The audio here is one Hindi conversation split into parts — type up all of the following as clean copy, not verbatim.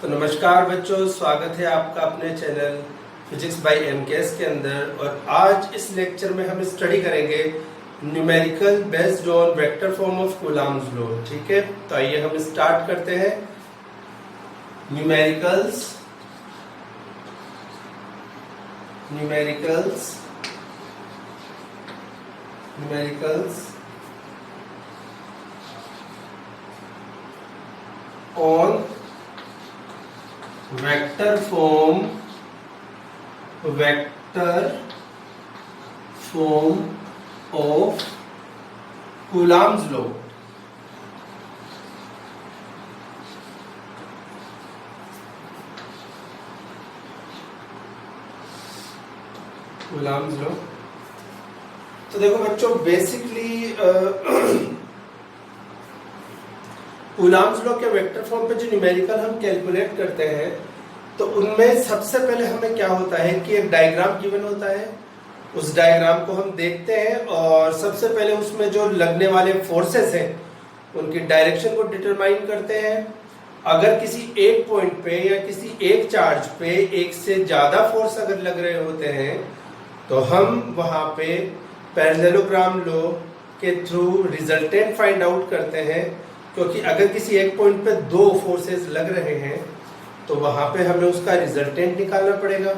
तो नमस्कार बच्चों, स्वागत है आपका अपने चैनल फिजिक्स बाय एमकेएस के अंदर। और आज इस लेक्चर में हम स्टडी करेंगे numerical based on vector form of Coulomb's law. ठीक है, तो आइए हम स्टार्ट करते हैं। Numericals on vector form of Coulomb's law. Coulomb's law, तो देखो बच्चों, बेसिकली कूलम्ब्स लॉ के वेक्टर फॉर्म पे जो न्यूमेरिकल हम कैलकुलेट करते हैं, तो उनमें सबसे पहले हमें क्या होता है कि एक डायग्राम गिवन होता है। उस डायग्राम को हम देखते हैं और सबसे पहले उसमें जो लगने वाले फोर्सेस हैं उनकी डायरेक्शन को डिटरमाइन करते हैं। अगर किसी एक पॉइंट पे या किसी एक चार्ज पे एक से ज्यादा फोर्स अगर लग रहे होते हैं तो हम वहां पे पैरेललोग्राम लॉ के थ्रू रिजल्टेंट फाइंड आउट करते हैं। क्योंकि अगर किसी एक पॉइंट पे दो फोर्सेस लग रहे हैं तो वहां पे हमें उसका रिजल्टेंट निकालना पड़ेगा।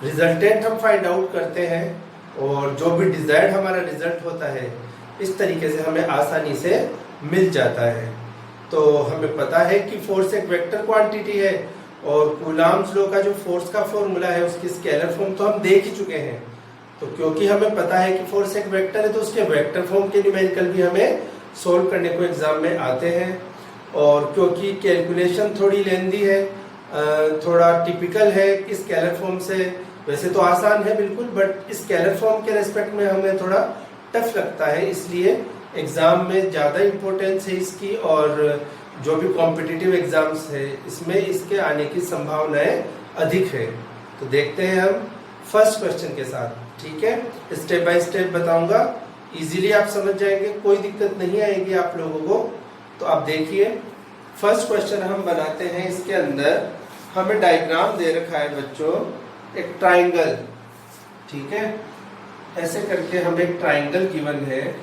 रिजल्टेंट हम फाइंड आउट करते हैं और जो भी डिजायर्ड हमारा रिजल्ट होता है इस तरीके से हमें आसानी से मिल जाता है। तो हमें पता है कि फोर्स एक वेक्टर क्वांटिटी है और कूलम्ब्स लॉ का जो फोर्स का फॉर्मूला है उसकी स्केलर फॉर्म तो हम देख ही चुके हैं। तो क्योंकि हमें पता है कि फोर्स एक वेक्टर है तो उसके वेक्टर फॉर्म के न्यूमेरिकल भी हमें सोल्व करने को एग्जाम में आते हैं। और क्योंकि कैलकुलेशन थोड़ी लेंदी है, थोड़ा टिपिकल है कि स्केलर फॉर्म से, वैसे तो आसान है बिल्कुल, बट स्केलर फॉर्म के रेस्पेक्ट में हमें थोड़ा टफ लगता है, इसलिए एग्जाम में ज़्यादा इम्पोर्टेंस है इसकी। और जो भी कॉम्पिटिटिव एग्जाम्स है इसमें इसके आने की संभावनाएं अधिक है। तो देखते हैं हम फर्स्ट क्वेश्चन के साथ। ठीक है, स्टेप बाय स्टेप बताऊंगा, इजीली आप समझ जाएंगे, कोई दिक्कत नहीं आएगी आप लोगों को। तो आप देखिए, फर्स्ट क्वेश्चन हम बनाते हैं। इसके अंदर हमें डायग्राम दे रखा है बच्चों, एक ट्राइंगल। ठीक है, ऐसे करके हमें एक ट्राइंगल गिवन है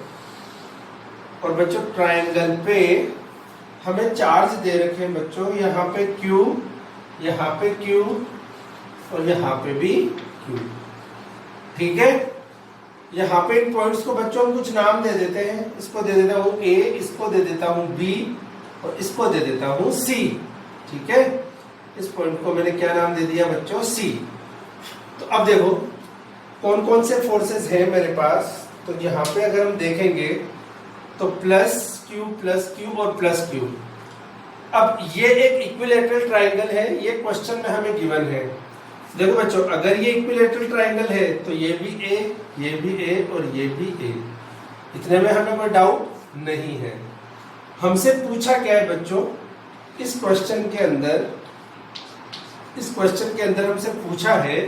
और बच्चों ट्राइंगल पे हमें चार्ज दे रखे हैं बच्चों। यहाँ पे Q, यहाँ पे Q और यहाँ पे भी Q। ठीक है, यहाँ पे इन पॉइंट्स को बच्चों हम कुछ नाम दे देते हैं। इसको दे देता हूँ A, इसको दे देता हूँ B और इसको दे देता हूँ C। ठीक है, इस पॉइंट को मैंने क्या नाम दे दिया बच्चों, C। तो अब देखो कौन कौन से फोर्सेस हैं मेरे पास। तो यहाँ पे अगर हम देखेंगे तो प्लस Q और प्लस Q। अब ये एक इक्विलैटरल ट्राइंगल है, ये क्वेश्चन में हमें गिवन है। देखो बच्चों, अगर ये इक्विलैटरल ट्राइंगल है तो ये भी A, ये भी A और ये भी A। इतने में हमें कोई डाउट नहीं है। हमसे पूछा क्या है बच्चों, इस क्वेश्चन के अंदर हमसे पूछा है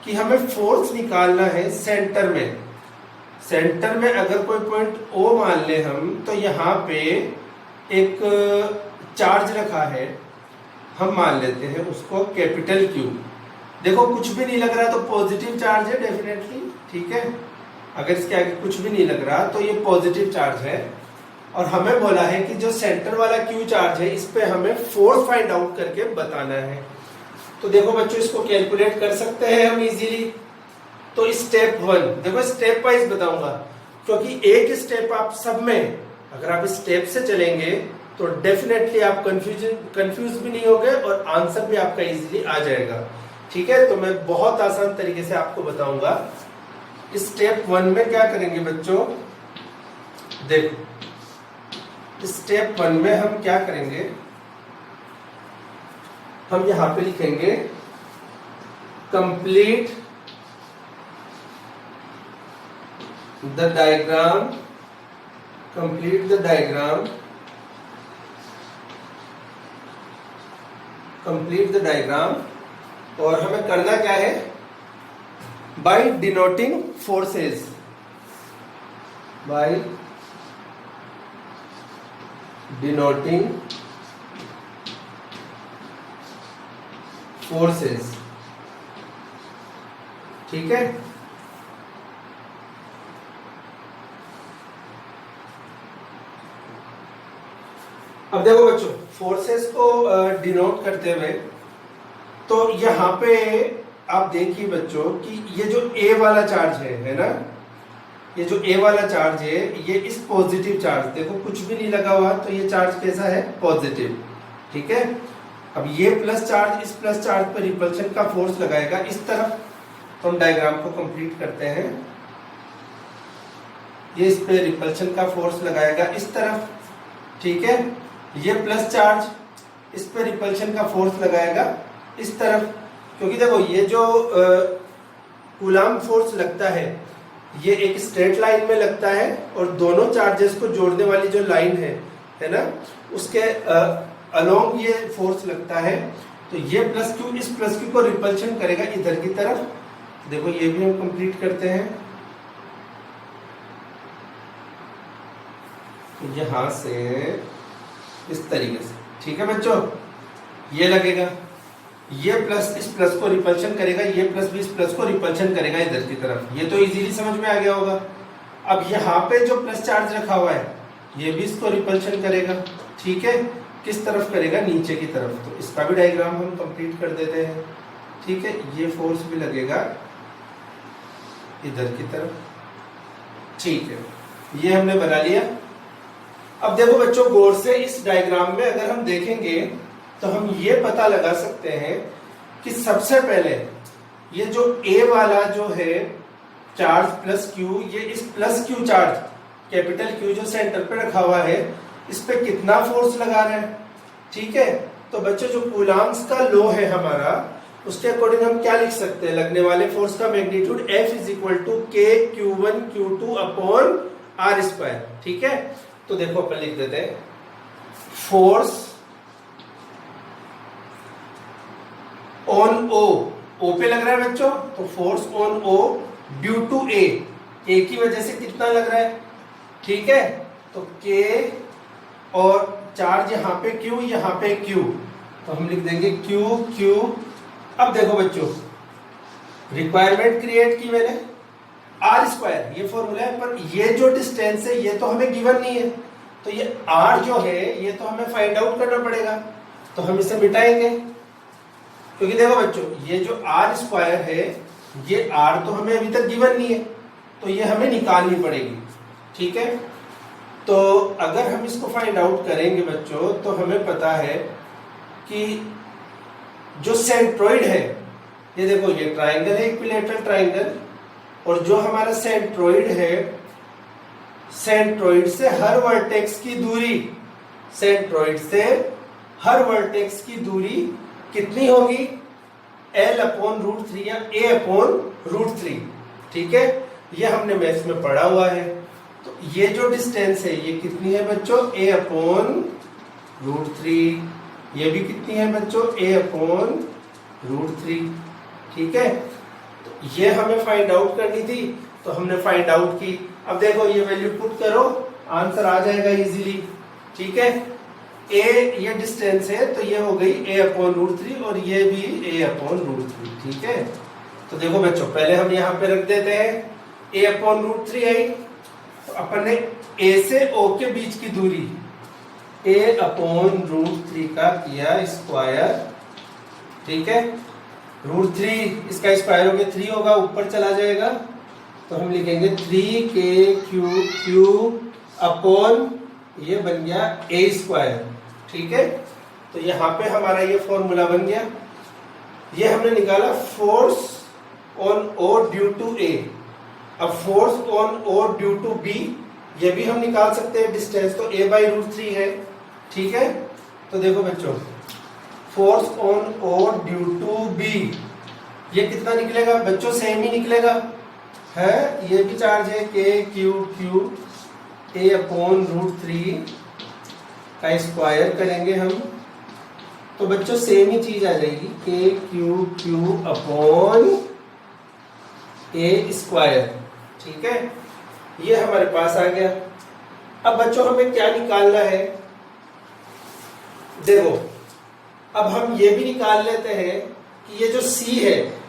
कि हमें फोर्स निकालना है सेंटर में। सेंटर में अगर कोई पॉइंट O मान ले हम, तो यहाँ पे एक चार्ज रखा है, हम मान लेते हैं उसको कैपिटल Q। देखो कुछ भी नहीं लग रहा तो पॉजिटिव चार्ज है डेफिनेटली। ठीक है, अगर इसके आगे कुछ भी नहीं लग रहा तो ये पॉजिटिव चार्ज है। और हमें बोला है कि जो सेंटर वाला Q चार्ज है इस पे हमें फोर्स फाइंड आउट करके बताना है। तो देखो बच्चों, इसको कैलकुलेट कर सकते हैं हम इजीली। तो स्टेप 1, देखो स्टेप वाइज बताऊंगा, क्योंकि एक स्टेप आप सब में अगर आप स्टेप से चलेंगे तो डेफिनेटली आप कंफ्यूज भी नहीं होगे और आंसर भी आपका इजीली आ जाएगा। ठीक है, तो मैं बहुत आसान तरीके से आपको बताऊंगा। स्टेप 1 में क्या करेंगे बच्चों, देखो स्टेप 1 में हम क्या करेंगे, हम यहां पे लिखेंगे कंप्लीट द डायग्राम और हमें करना क्या है, by denoting forces, by denoting forces, ठीक है। अब देखो बच्चों, फोर्सेस को डिनोट करते हुए तो यहां पे आप देखिए बच्चों कि ये जो ए वाला चार्ज है ना, ये जो ए वाला चार्ज है ये इस पॉजिटिव चार्ज, देखो कुछ भी नहीं लगा हुआ तो ये चार्ज कैसा है, पॉजिटिव, ठीक है। अब ये प्लस चार्ज इस प्लस चार्ज पर रिपल्शन का फोर्स लगाएगा इस तरफ, तो हम डायग्राम को कंप्लीट करते हैं। ये इस पे रिपल्शन का फोर्स लगाएगा इस तरफ, ठीक है। ये प्लस चार्ज इस पे रिपल्शन का फोर्स लगाएगा इस तरफ, क्योंकि देखो ये जो कूलाम फोर्स लगता है ये एक स्ट्रेट लाइन में लगता है और दोनों चार्जेस को जोड़ने वाली जो लाइन है ना, उसके अलोंग ये फोर्स लगता है। तो ये प्लस क्यू इस प्लस क्यू को रिपल्शन करेगा इधर की तरफ। देखो ये भी हम कंप्लीट करते हैं। तो यहां से इस तरीके से, ठीक है बच्चों, ये लगेगा, ये प्लस इस प्लस को रिपल्शन करेगा, ये प्लस भी इस प्लस को रिपल्शन करेगा इधर की तरफ। ये तो इजीली समझ में आ गया होगा। अब यहाँ पे जो प्लस चार्ज रखा हुआ है ये भी इसको रिपल्शन करेगा, ठीक है। किस तरफ करेगा, नीचे की तरफ। तो इसका भी डायग्राम हम कंप्लीट कर देते हैं, ठीक है। ये फोर्स भी लगेगा इधर की तरफ, ठीक है। ये हमने बना लिया। अब देखो बच्चों, गौर से इस डायग्राम में अगर हम देखेंगे तो हम ये पता लगा सकते हैं कि सबसे पहले ये जो ए वाला जो है चार्ज प्लस क्यू, ये इस plus Q charge capital Q जो सेंटर पे रखा हुआ है इस पे कितना फोर्स लगा रहा है, ठीक है। तो बच्चों जो कूलाम्स का लॉ है हमारा, उसके अकॉर्डिंग हम क्या लिख सकते हैं, लगने वाले फोर्स का magnitude F is equal to K Q1 Q2 upon R square, ठीक है। तो देखो अपन लिख देते हैं फोर्स ऑन ओ पे लग रहा है बच्चों, तो force on O due to A की वजह से कितना लग रहा है, ठीक है। तो के और चार्ज यहाँ पे क्यू, यहाँ पे क्यू, तो हम लिख देंगे क्यू क्यू। अब देखो बच्चों, रिक्वायरमेंट क्रिएट की मैंने आर स्क्वायर, ये फॉर्मूला है, पर ये जो डिस्टेंस है ये तो हमें गिवन नहीं है, तो ये आर जो है ये तो हमें फाइंड आउट करना पड़ेगा। तो हम इसे मिटाएंगे, क्योंकि देखो बच्चों ये जो आर स्क्वायर है ये आर तो हमें अभी तक गिवन नहीं है, तो ये हमें निकालनी पड़ेगी, ठीक है। तो अगर हम इसको फाइंड आउट करेंगे बच्चों, तो हमें पता है कि जो सेंट्रोइड है, ये देखो ये ट्राइंगल है, इक्विलैटरल ट्राइंगल, और जो हमारा सेंट्रोइड है, सेंट्रोइड से हर वर्टेक्स की दूरी, सेंट्रोइड से हर वर्टेक्स की दूरी कितनी होगी, L अपॉन रूट 3 या A अपॉन रूट 3, ठीक है। ये हमने मैथ्स में पढ़ा हुआ है। तो ये जो डिस्टेंस है ये कितनी है बच्चों, A अपॉन रूट 3। ये भी कितनी है बच्चों, A अपॉन रूट 3, ठीक है। तो ये हमें फाइंड आउट करनी थी, तो हमने फाइंड आउट की। अब देखो ये वैल्यू पुट करो, आंसर आ जाएगा इजीली, ठीक है। ए ये डिस्टेंस है, तो ये हो गई A अपॉन रूट 3 और ये भी A अपॉन रूट 3, ठीक है। तो देखो बच्चों, पहले हम यहाँ पे रख देते हैं A अपॉन रूट 3 आई, तो अपन ने A से O के बीच की दूरी A अपॉन रूट 3 का किया स्क्वायर, ठीक है। रूट 3 इसका स्क्वायर हो गया 3 होगा, ऊपर चला जाएगा, तो हम लिखेंगे 3K अपॉन ये बन गया A स्क्वायर, ठीक है। तो यहाँ पे हमारा ये फॉर्मूला बन गया। ये हमने निकाला force on O due to A। अब force on O due to B ये भी हम निकाल सकते हैं, डिस्टेंस तो A बाई रूट 3 है, ठीक है। तो देखो बच्चों, force on O due to B ये कितना निकलेगा बच्चों, सेम ही निकलेगा, है ये भी चार्ज है K A अपॉन रूट 3 का स्क्वायर करेंगे हम, तो बच्चों सेम ही चीज आ जाएगी, K अपॉन A स्क्वायर, ठीक है। ये हमारे पास आ गया। अब बच्चों हमें क्या निकालना है, देखो अब हम ये भी निकाल लेते हैं ये जो C है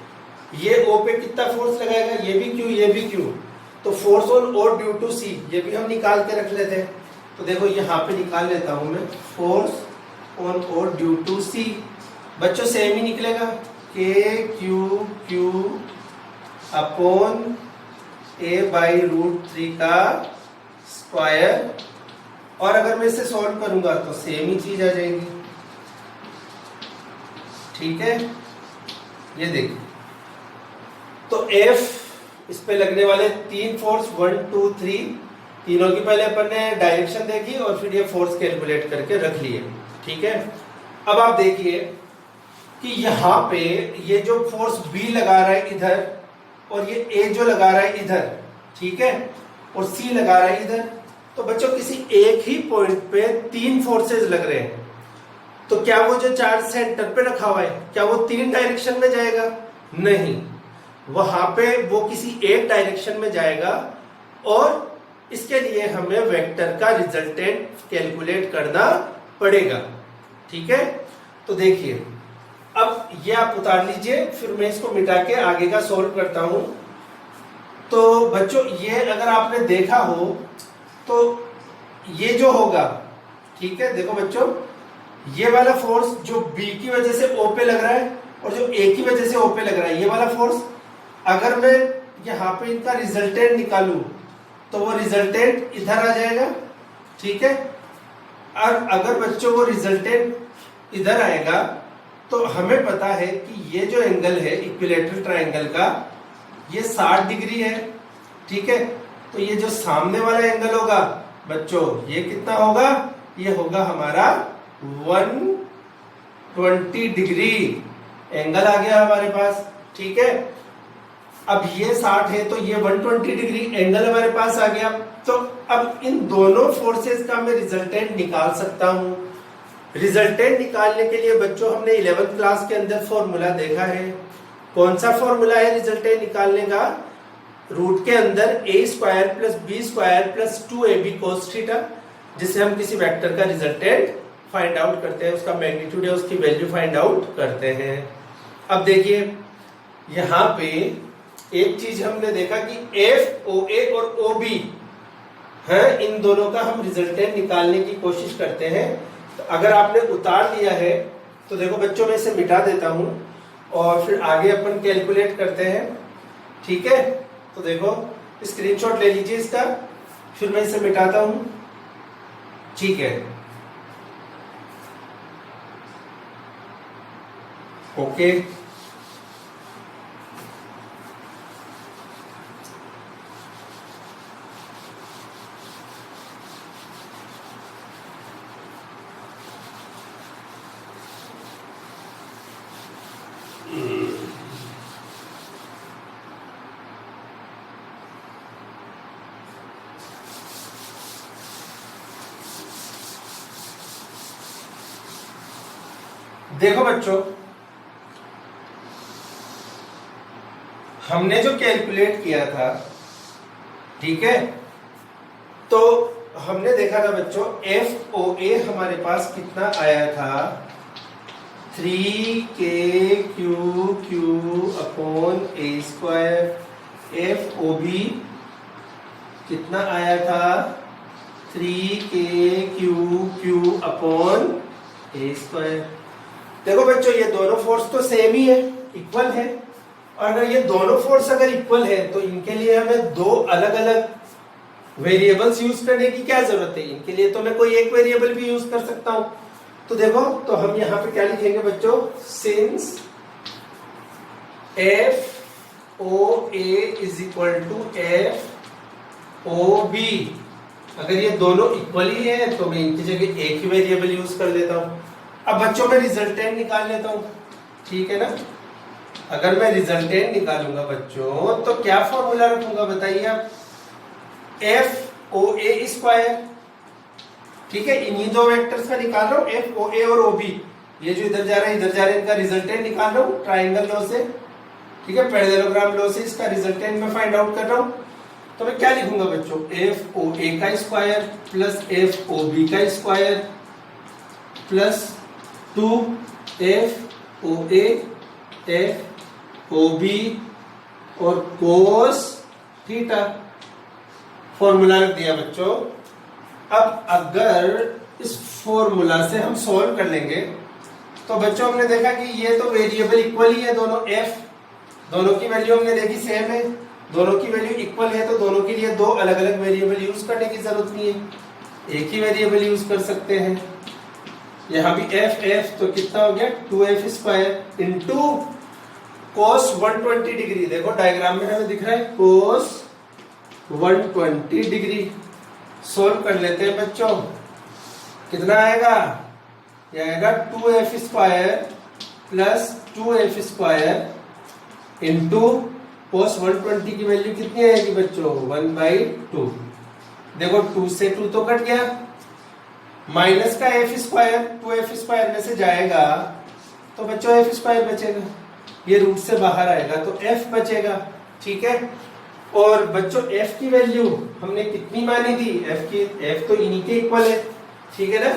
ये O पे कितना फोर्स लगाएगा, ये भी Q ये भी Q, तो force on O due to C ये भी हम निकाल के रख लेते हैं। तो देखो यहाँ पे निकाल लेता हूं मैं, force on O due to C बच्चों सेम ही निकलेगा, KQ अपॉन A/√3 का स्क्वायर, और अगर मैं इसे सॉल्व करूंगा तो सेम ही चीज आ जाएगी। ठीक है, ये देखिए, तो F इस पे लगने वाले 3 फोर्स 1 2 3 तीनों की पहले अपन ने डायरेक्शन देखी और फिर ये फोर्स कैलकुलेट करके रख लिए। ठीक है, अब आप देखिए कि यहाँ पे ये जो फोर्स B लगा रहा है इधर, और ये A जो लगा रहा है इधर, ठीक है, और C लगा रहा है इधर, तो बच्चों किसी एक ही पॉइंट पे 3 फोर्सेस लग रहे हैं, तो क्या वो जो चार्ज सेंटर पे रखा हुआ है क्या वो 3 डायरेक्शन में जाएगा? नहीं, वहां पे वो किसी एक डायरेक्शन में जाएगा, और इसके लिए हमें वेक्टर का रिजल्टेंट कैलकुलेट करना पड़ेगा। ठीक है, तो देखिए अब ये आप उतार लीजिए, फिर मैं इसको मिटा के आगे का सोल्व करता हूं। तो बच्चों ये अगर आपने देखा हो तो ये जो होगा, ठीक है, देखो बच्चों ये वाला फोर्स जो B की वजह से O पे लग रहा है और जो A की वजह से O पे लग रहा है, ये वाला फोर्स अगर मैं यहाँ पे इनका रिजल्टेंट निकालूं तो वो रिजल्टेंट इधर आ जाएगा। ठीक है, और अगर बच्चों वो रिजल्टेंट इधर आएगा तो हमें पता है कि ये जो एंगल है इक्विलैटरल ट्रायंगल का ये 60 डिग्री है। ठीक है, तो ये जो सामने वाला एंगल होगा बच्चों ये कितना होगा, ये होगा हमारा 120 डिग्री एंगल आ गया हमारे पास। ठीक है, अब ये 60 है तो ये 120 डिग्री एंगल हमारे पास आ गया। तो अब इन दोनों फोर्सेस का मैं रिजल्टेंट निकाल सकता हूं। रिजल्टेंट निकालने के लिए बच्चों हमने 11th क्लास के अंदर फॉर्मूला देखा है। कौन सा फॉर्मूला है रिजल्टेंट निकालने का? रूट के अंदर a² + b² + 2ab cos theta, जिससे हम किसी वेक्टर का रिजल्टेंट फाइंड आउट करते हैं, उसका मैग्नीट्यूड या उसकी वैल्यू फाइंड आउट करते हैं। अब देखिए यहाँ पे एक चीज हमने देखा कि FOA और OB है, इन दोनों का हम रिजल्टेंट निकालने की कोशिश करते हैं। तो अगर आपने उतार लिया है तो देखो बच्चों मैं इसे मिटा देता हूं और फिर आगे अपन कैलकुलेट करते हैं। ठीक है, तो देखो स्क्रीनशॉट ले लीजिए इसका, फिर मैं इसे मिटाता हूं। ठीक है, ओके, देखो बच्चों हमने जो कैलकुलेट किया था, ठीक है, तो हमने देखा था बच्चों FOA हमारे पास कितना आया था, 3KQQ अपॉन A²। FOB कितना आया था, 3KQQ अपॉन A²। देखो बच्चों ये दोनों फोर्स तो सेम ही है, इक्वल है, और अगर ये दोनों फोर्स अगर इक्वल है तो इनके लिए हमें दो अलग अलग वेरिएबल्स यूज करने की क्या जरूरत है? इनके लिए तो मैं कोई एक वेरिएबल भी यूज कर सकता हूं। तो देखो, तो हम यहां पे क्या लिखेंगे बच्चों, since FOA is equal to FOB, अगर ये दोनों इक्वल ही है तो मैं इनकी जगह एक ही वेरिएबल यूज कर देता हूं। अब बच्चों मैं रिजल्टेंट निकाल लेता हूं, ठीक है ना। अगर मैं रिजल्टेंट निकालूंगा बच्चों तो क्या फॉर्मूला रखूंगा बताइए आप, FOA²। ठीक है, इन्हीं दो वेक्टर्स का निकाल रहा हूं, FOA और OB, ये जो इधर जा रहा है इधर जा रहा है, इनका रिजल्टेंट निकाल रहा हूं ट्राइंगल लॉ से। ठीक है, पैरेललोग्राम लॉ से इसका रिजल्टेंट मैं फाइंड आउट कर रहा हूं। तो मैं क्या लिखूंगा बच्चों, FOA² plus FOB² plus 2FOA F O B और कोस थीटा, फॉर्मूला रख दिया बच्चों। अब अगर इस फॉर्मूला से हम सॉल्व कर लेंगे तो बच्चों हमने देखा कि ये तो वेरिएबल इक्वल ही है दोनों, एफ दोनों की वैल्यू हमने देखी सेम है, दोनों की वैल्यू इक्वल है, तो दोनों के लिए दो अलग अलग वेरिएबल यूज करने की जरूरत नहीं है, एक ही वेरिएबल यूज कर सकते हैं। यहाँ भी एफ तो कितना हो गया 2f square into cos 120 degree. देखो डायग्राम में हमें दिख रहा है कोस 120 डिग्री। सोल्व कर लेते हैं बच्चों, कितना आएगा, ये आएगा 2f square plus 2f square into cos 120 की वैल्यू कितनी आएगी बच्चों 1/2। देखो 2 से 2 तो कट गया, माइनस का f स्क्वायर 2f स्क्वायर में से जाएगा तो बच्चों f स्क्वायर बचेगा, ये रूट से बाहर आएगा तो f बचेगा। ठीक है, और बच्चों f की वैल्यू हमने कितनी मानी थी, f तो इन्हीं के इक्वल है, ठीक है ना,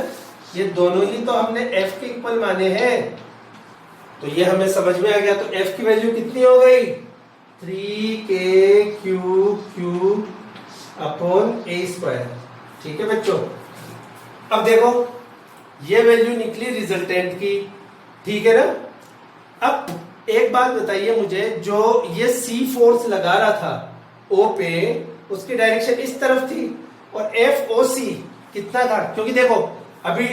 ये दोनों ही तो हमने f के इक्वल माने हैं, तो ये हमें समझ में आ गया। तो f की वैल्यू कितनी हो गई 3k³ अपॉन a स्क्वायर। ठीक है बच्चों, अब देखो ये वैल्यू निकली रिजल्टेंट की, ठीक है ना। अब एक बात बताइए मुझे, जो ये C फोर्स लगा रहा था O पे, उसकी डायरेक्शन इस तरफ थी और FOC कितना था, क्योंकि देखो अभी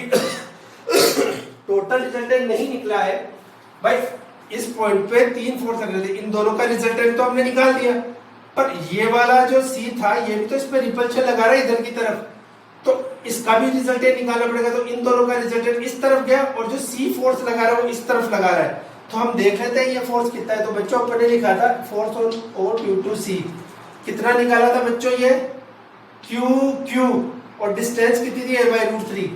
टोटल रिजल्टेंट नहीं निकला है भाई, इस पॉइंट पे 3 फोर्स लग रहे थे, इन दोनों का रिजल्टेंट तो हमने निकाल दिया, पर ये वाला जो C था ये भी तो इस पे रिपल्शन लगा रहा है इधर की तरफ, तो इसका भी रिजल्टेंट निकालना पड़ेगा। तो इन दोनों का रिजल्टेंट इस तरफ गया और जो C फोर्स लगा रहा है वो इस तरफ लगा रहा है, तो हम देख लेते हैं ये फोर्स कितना है। तो बच्चों अपन ने लिखा था force on O due to C, कितना निकाला था बच्चों ये Q, और डिस्टेंस कितनी थी a/√3,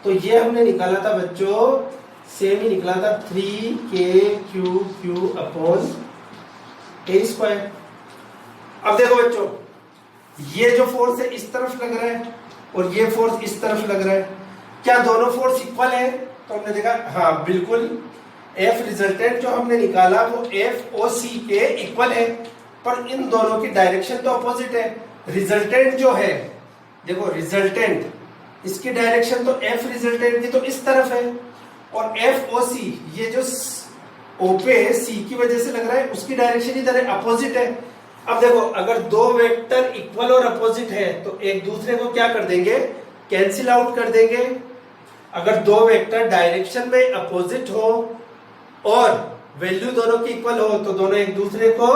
तो ये हमने निकाला था बच्चों, सेम ही निकला था 3k³ अपॉन a स्क्वायर। अब देखो बच्चों, ये जो फोर्स है इस तरफ लग रहा है और ये फोर्स इस तरफ लग रहा है, क्या दोनों फोर्स इक्वल है, तो हमने देखा हाँ बिल्कुल, F रिजल्टेंट जो हमने निकाला वो FOC के इक्वल है, पर इन दोनों की डायरेक्शन तो अपोजिट है। रिजल्टेंट जो है, देखो रिजल्टेंट इसकी डायरेक्शन तो F रिजल्टेंट की तो इस तरफ है, और FOC ये जो O पे C की वजह से लग रहा है उसकी डायरेक्शन इधर है, अपोजिट है। अब देखो अगर दो वेक्टर इक्वल और अपोजिट है तो एक दूसरे को क्या कर देंगे, कैंसिल आउट कर देंगे। अगर दो वेक्टर डायरेक्शन में अपोजिट हो और वैल्यू दोनों की इक्वल हो तो दोनों एक दूसरे को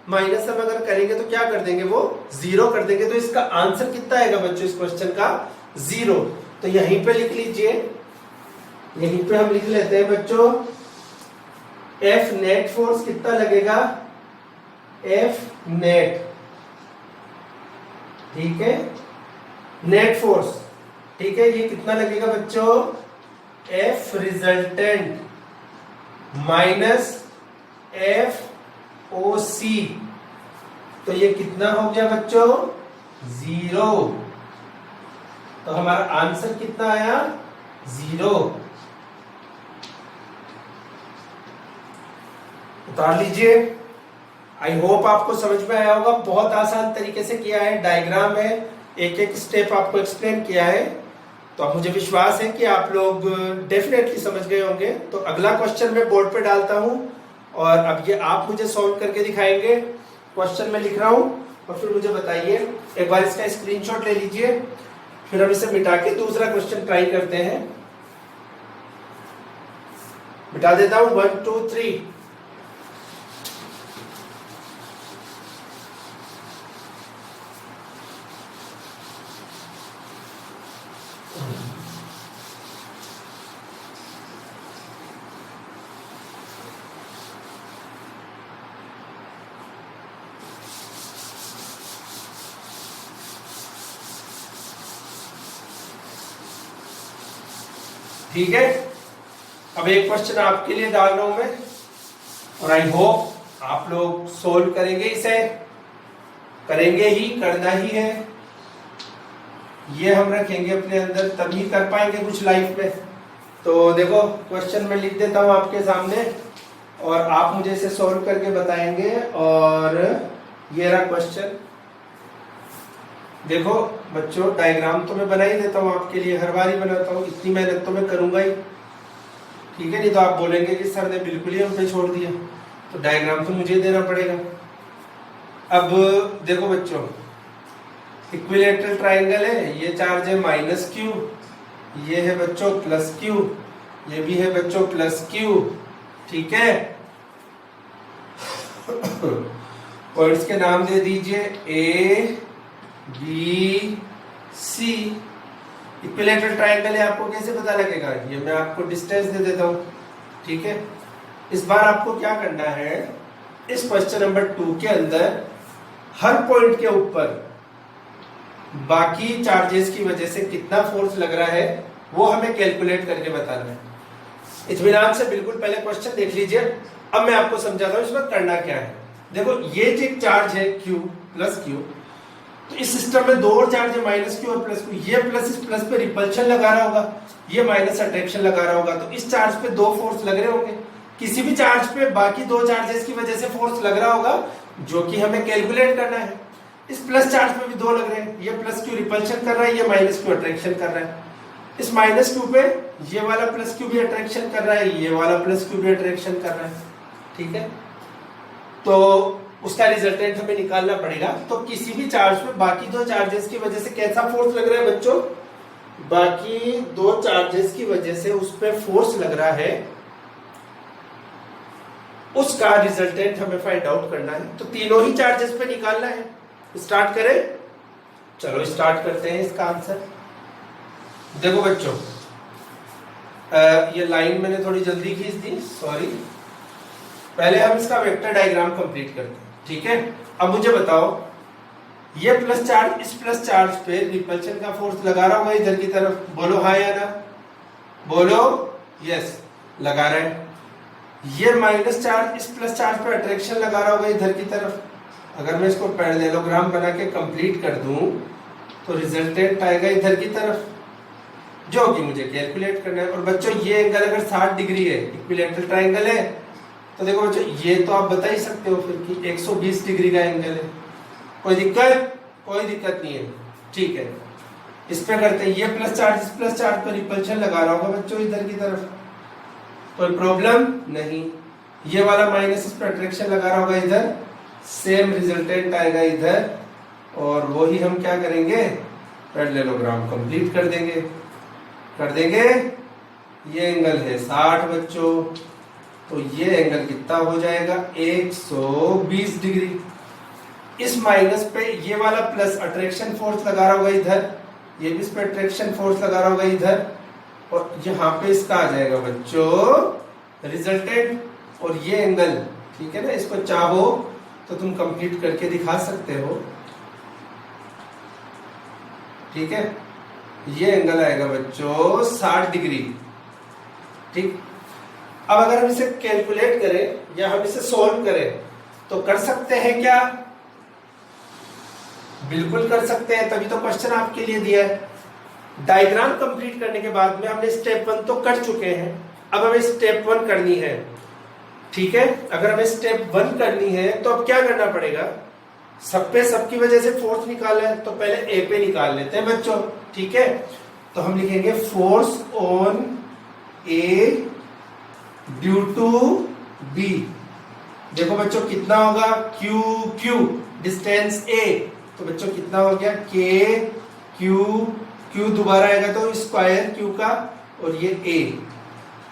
माइनस अब अगर करेंगे तो क्या कर देंगे, वो 0 कर देंगे। तो इसका आंसर कितना आएगा बच्चों इस क्वेश्चन का 0। तो यहीं पे लिख लीजिए, यहीं पे हम लिख लेते हैं बच्चों, F नेट फोर्स कितना लगेगा, F नेट, ठीक है, नेट फोर्स, ठीक है, ये कितना लगेगा बच्चों, F रिजल्टेंट माइनस FOC, तो ये कितना हो गया बच्चों 0। तो हमारा आंसर कितना आया 0। उतार लीजिए। आई होप आपको समझ में आया होगा, बहुत आसान तरीके से किया है, डायग्राम है, एक एक स्टेप आपको एक्सप्लेन किया है, तो अब मुझे विश्वास है कि आप लोग डेफिनेटली समझ गए होंगे। तो अगला क्वेश्चन मैं बोर्ड पे डालता हूं और अब ये आप मुझे सॉल्व करके दिखाएंगे। क्वेश्चन मैं लिख रहा हूं और फिर मुझे बताइए, एक बार इसका स्क्रीनशॉट ले लीजिए, फिर हम इसे मिटा के दूसरा क्वेश्चन ट्राई करते हैं। मिटा देता हूं 1 2 3। ठीक है, अब एक क्वेश्चन आपके लिए डाल रहा हूं मैं और आई होप आप लोग सोल्व करेंगे, इसे करेंगे ही, करना ही है, ये हम रखेंगे अपने अंदर तभी कर पाएंगे कुछ लाइफ में। तो देखो क्वेश्चन में लिख देता हूं आपके सामने, और आप मुझे इसे सॉल्व करके बताएंगे। और ये रहा क्वेश्चन। देखो बच्चों, डायग्राम तो मैं बना ही देता हूँ आपके लिए, हर बार ही बनाता हूँ, इतनी मेहनत तो मैं करूंगा ही, ठीक है। नहीं तो आप बोलेंगे कि सर ने बिल्कुल ही हम पे छोड़ दिया, तो डायग्राम तो मुझे देना पड़ेगा। अब देखो बच्चों, इक्विलैटरल ट्राइंगल है, ये चार्ज है माइनस क्यू, ये है बच्चों प्लस क्यू, ये भी है बच्चों प्लस क्यू, ठीक है। पॉइंट्स के नाम दे दीजिए A B C. Equilateral triangle है, आपको कैसे पता लगेगा? ये मैं आपको डिस्टेंस दे देता हूं, ठीक है। इस बार आपको क्या करना है, इस क्वेश्चन नंबर 2 के अंदर हर पॉइंट के ऊपर बाकी चार्जेस की वजह से कितना फोर्स लग रहा है वो हमें कैलकुलेट करके बताना है। इत्मीनान से बिल्कुल पहले क्वेश्चन देख लीजिए, अब मैं आपको समझाता हूं इसमें करना क्या है। देखो ये जो चार्ज है Q प्लस Q, तो इस सिस्टम में दो और चार्ज है माइनस क्यू और प्लस क्यू। ये प्लस इस प्लस पे रिपल्शन लगा रहा होगा, ये माइनस अट्रैक्शन लगा रहा होगा, तो इस चार्ज पे दो फोर्स लग रहे होंगे। किसी भी चार्ज पे बाकी दो चार्जेस की वजह से फोर्स लग रहा होगा, जो कि हमें कैलकुलेट करना है। इस प्लस चार्ज पे भी दो लग रहे हैं, ये प्लस क्यू रिपल्शन कर रहा है, ये माइनस क्यू अट्रैक्शन कर रहा है। इस माइनस क्यू पे ये वाला प्लस क्यू भी अट्रैक्शन कर रहा है, ये वाला प्लस क्यू भी अट्रैक्शन कर रहा है, ठीक है। तो उसका रिजल्टेंट हमें निकालना पड़ेगा। तो किसी भी चार्ज पे बाकी दो चार्जेस की वजह से कैसा फोर्स लग रहा है बच्चों? बाकी दो चार्जेस की वजह से उस पे फोर्स लग रहा है, उसका रिजल्टेंट हमें फाइंड आउट करना है। तो तीनों ही चार्जेस पे निकालना है। स्टार्ट करें, चलो स्टार्ट करते हैं इसका आंसर। देखो बच्चों, ये लाइन मैंने थोड़ी जल्दी खींच दी, सॉरी। पहले हम इसका वेक्टर डायग्राम कंप्लीट करते हैं, ठीक है। अब मुझे बताओ, ये प्लस चार्ज इस प्लस चार्ज पे रिपल्शन का फोर्स लगा रहा होगा इधर की तरफ, बोलो हाँ या ना, बोलो यस, लगा रहा है। ये माइनस चार्ज इस प्लस चार्ज पे अट्रैक्शन लगा रहा होगा इधर की तरफ। अगर मैं इसको पैरेललोग्राम बना के कंप्लीट कर दूं तो रिजल्टेंट आएगा इधर की तरफ, जो कि मुझे कैलकुलेट करना है। और बच्चों ये एंगल अगर 60 डिग्री है, इक्विलैटरल ट्राइंगल है, तो देखो बच्चों ये तो आप बता ही सकते हो फिर कि 120 डिग्री का एंगल है। कोई दिक्कत? कोई दिक्कत नहीं है, ठीक है। इस पे करते हैं, ये प्लस चार्ज इस प्लस चार्ज पर रिपल्शन लगा रहा होगा बच्चों इधर की तरफ, कोई प्रॉब्लम नहीं। ये वाला माइनस इस पर अट्रैक्शन लगा रहा होगा इधर, सेम रिजल्टेंट आएगा इधर। और वो ही हम क्या करेंगे, पैरेललोग्राम कंप्लीट कर देंगे, कर देंगे। ये एंगल है 60 बच्चों, तो ये एंगल कितना हो जाएगा, 120 डिग्री। इस माइनस पे ये वाला प्लस अट्रैक्शन फोर्स लगा रहा होगा इधर, ये भी इस पे अट्रैक्शन फोर्स लगा रहा होगा इधर, और यहाँ पे इसका आ जाएगा बच्चों रिजल्टेंट। और ये एंगल, ठीक है ना, इसको चाहो तो तुम कंप्लीट करके दिखा सकते हो, ठीक है। ये एंगल आएगा बच्चों 60 डिग्री, ठीक। अब अगर हम इसे कैलकुलेट करें या हम इसे सॉल्व करें तो कर सकते हैं क्या? बिल्कुल कर सकते हैं, तभी तो क्वेश्चन आपके लिए दिया है। डायग्राम कंप्लीट करने के बाद में हमने स्टेप 1 तो कर चुके हैं, अब हमें स्टेप 1 करनी है, ठीक है। अगर हमें स्टेप 1 करनी है तो अब क्या करना पड़ेगा, सब पे सबकी वजह से फोर्स निकालना है, तो पहले ए पे निकाल लेते हैं बच्चों, ठीक है। तो हम लिखेंगे force on A due to B. देखो बच्चों कितना होगा, क्यू क्यू डिस्टेंस ए, तो बच्चों कितना हो गया, के क्यू क्यू दोबारा आएगा तो स्क्वायर क्यू का, और ये ए,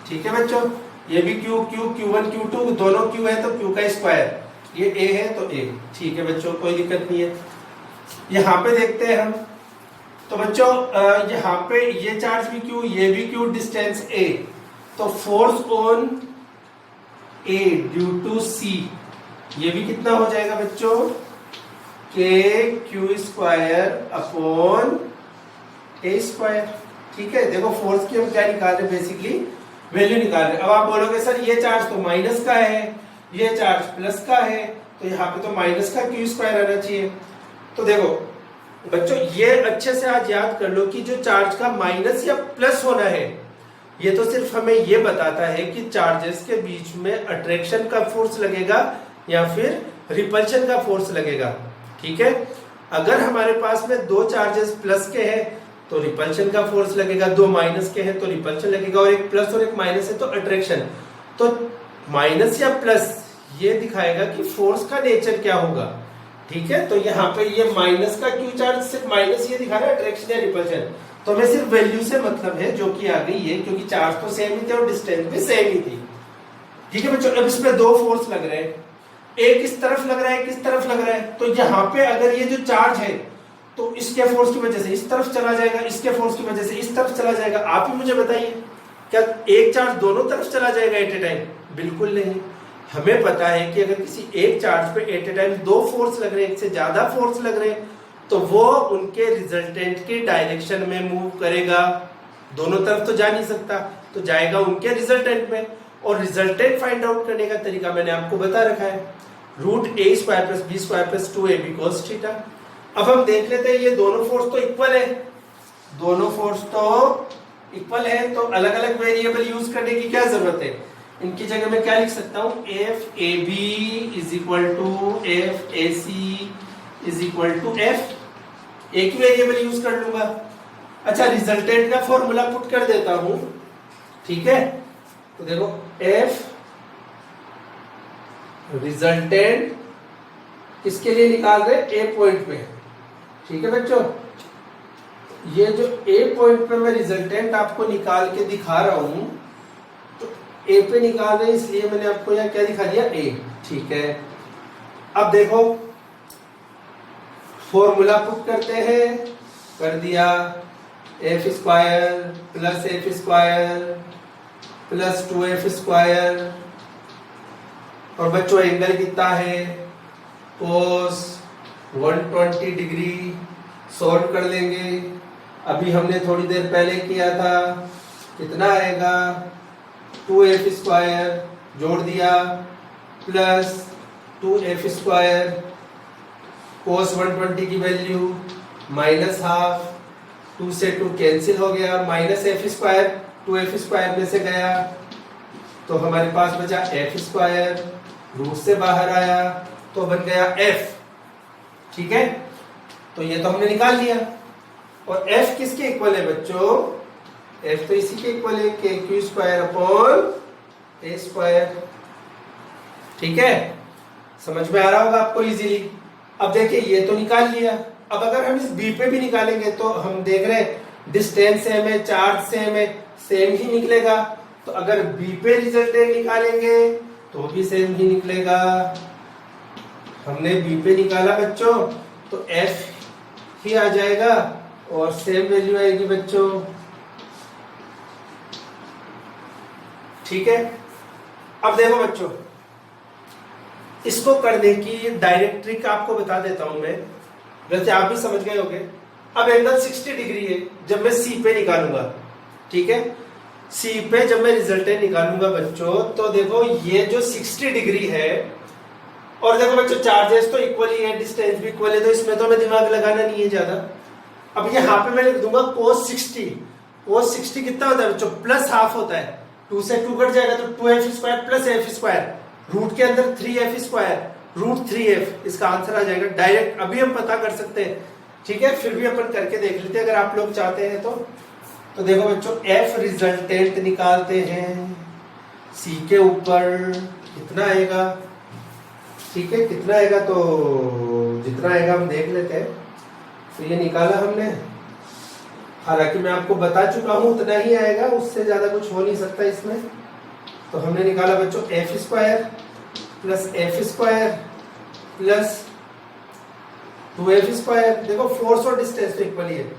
ठीक है बच्चों। ये भी क्यू क्यू Q1 Q2 दोनों क्यू है तो क्यू का स्क्वायर, ये ए है तो ए, ठीक है बच्चों, कोई दिक्कत नहीं है। यहाँ पे देखते हैं हम, तो बच्चों यहाँ पे ये चार्ज भी क्यू, ये भी क्यू, डिस्टेंस ए, तो force on A due to C, ये भी कितना हो जाएगा बच्चों, के Q square upon A square, ठीक है। देखो फोर्स की हम क्या निकाल रहे हैं, बेसिकली वैल्यू निकाल रहे हैं। अब आप बोलोगे सर ये चार्ज तो माइनस का है, ये चार्ज प्लस का है, तो यहाँ पे तो माइनस का क्यू स्क्वायर आना चाहिए। तो देखो बच्चों ये अच्छे से आज याद कर लो कि जो चार्ज का माइनस या प्लस होना है ये तो सिर्फ हमें ये बताता है कि चार्जेस के बीच में अट्रैक्शन का फोर्स लगेगा या फिर रिपल्शन का फोर्स लगेगा। ठीक है, अगर हमारे पास में दो चार्जेस प्लस के हैं तो रिपल्शन का फोर्स लगेगा, दो माइनस के हैं तो रिपल्शन लगेगा, और एक प्लस और एक माइनस है तो अट्रैक्शन। तो माइनस या प्लस ये दिखाएगा कि फोर्स का नेचर क्या होगा। ठीक है, तो यहाँ पे ये माइनस का क्यू चार्ज सिर्फ माइनस ये दिखा रहा है, अट्रैक्शन या रिपल्शन। तो हमें सिर्फ वैल्यू से मतलब है जो कि आ गई है, क्योंकि चार्ज तो सेम ही थे और डिस्टेंस भी सेम ही थी। ठीक है बच्चों, अब इसमें दो फोर्स लग रहे हैं, एक इस तरफ लग रहा है, एक इस तरफ लग रहा है। तो यहाँ पे अगर ये जो चार्ज है तो इसके फोर्स की वजह से इस तरफ चला जाएगा, इसके फोर्स की वजह से इस तरफ चला जाएगा। आप ही मुझे बताइए, क्या एक चार्ज दोनों तरफ चला जाएगा एट ए टाइम? बिल्कुल नहीं। हमें पता है कि अगर किसी एक चार्ज पे एट ए टाइम दो फोर्स लग रहे हैं, एक से ज्यादा फोर्स लग रहे हैं, तो वो उनके रिजल्टेंट के डायरेक्शन में मूव करेगा। दोनों तरफ तो जा नहीं सकता, तो जाएगा उनके रिजल्टेंट में। और रिजल्टेंट फाइंड आउट करने का तरीका मैंने आपको बता रखा है, root A square plus B square plus 2ab cos theta. अब हम देख लेते हैं, ये दोनों फोर्स तो इक्वल है, दोनों फोर्स तो इक्वल है, तो अलग अलग वेरिएबल यूज करने की क्या जरूरत है। इनकी जगह मैं क्या लिख सकता हूं, F A B is equal to F A C is equal to F, एक ही वेरिएबल यूज कर लूंगा। अच्छा, रिजल्टेंट का फॉर्मूला पुट कर देता हूं। ठीक है, तो देखो एफ रिजल्टेंट किसके लिए निकाल रहे, ए पॉइंट पे। ठीक है बच्चों, ये जो ए पॉइंट पे मैं रिजल्टेंट आपको निकाल के दिखा रहा हूं, तो ए पे निकाल रहे हैं इसलिए मैंने आपको यहाँ क्या दिखा दिया, ए। ठीक है, अब देखो फॉर्मूला पुट करते हैं, कर दिया F square plus F square plus 2f square, और बच्चों एंगल कितना है, कोस 120 डिग्री। सॉल्व कर लेंगे, अभी हमने थोड़ी देर पहले किया था, कितना आएगा 2f स्क्वायर जोड़ दिया प्लस 2f स्क्वायर, कोस 120 की वैल्यू माइनस हाफ, 2 से 2 कैंसिल हो गया, minus F square 2f square में से गया, तो हमारे पास बचा एफ स्क्वायर, रूट से बाहर आया तो बन गया f। ठीक है, तो ये तो हमने निकाल लिया। और f किसके इक्वल है बच्चों, f तो इसी के इक्वल है, के Q square upon A square. ठीक है, समझ में आ रहा होगा आपको इजीली। अब देखिए ये तो निकाल लिया, अब अगर हम इस b पे भी निकालेंगे तो हम देख रहे हैं डिस्टेंस सेम है, चार्ज सेम है, सेम ही निकलेगा। तो अगर b पे रिजल्टेंट निकालेंगे तो भी सेम ही निकलेगा। हमने b पे निकाला बच्चों तो f ही आ जाएगा और सेम वैल्यू आएगी बच्चों। ठीक है, अब देखो बच्चों, इसको करने की डायरेक्ट ट्रिक आपको बता देता हूं मैं, वैसे आप भी समझ गए होंगे। अब एंगल 60 डिग्री है जब मैं सी पे निकालूंगा। ठीक है, सी पे जब मैं रिजल्टेंट निकालूंगा बच्चों, तो देखो ये जो 60 डिग्री है, और देखो बच्चों चार्जेस तो इक्वल ही है, डिस्टेंस भी इक्वल है, तो इसमें तो हमें दिमाग लगाना नहीं है ज्यादा। अब यहाँ पे मैं लिख दूंगा cos 60। cos 60 कितना होता है बच्चों, प्लस हाफ होता है, 2 से 2 कट जाएगा तो 2f square plus f square, root के अंदर 3f स्क्वायर रूट 3f, इसका आंसर आ जाएगा डायरेक्ट। अभी हम पता कर सकते हैं, ठीक है, फिर भी अपन करके देख लेते हैं अगर आप लोग चाहते हैं तो देखो बच्चों f रिजल्टेंट निकालते हैं, c के ऊपर कितना आएगा। ठीक है, कितना आएगा, तो जितना आएगा हम देख लेते हैं। तो ये निकाला हमने, हालांकि मैं आपको बता चुका हूं उतना ही आएगा, उससे ज्यादा कुछ हो नहीं सकता इसमें। तो हमने निकाला बच्चों F square plus F square plus 2f square. देखो फोर्स और डिस्टेंस तो इक्वल ही है।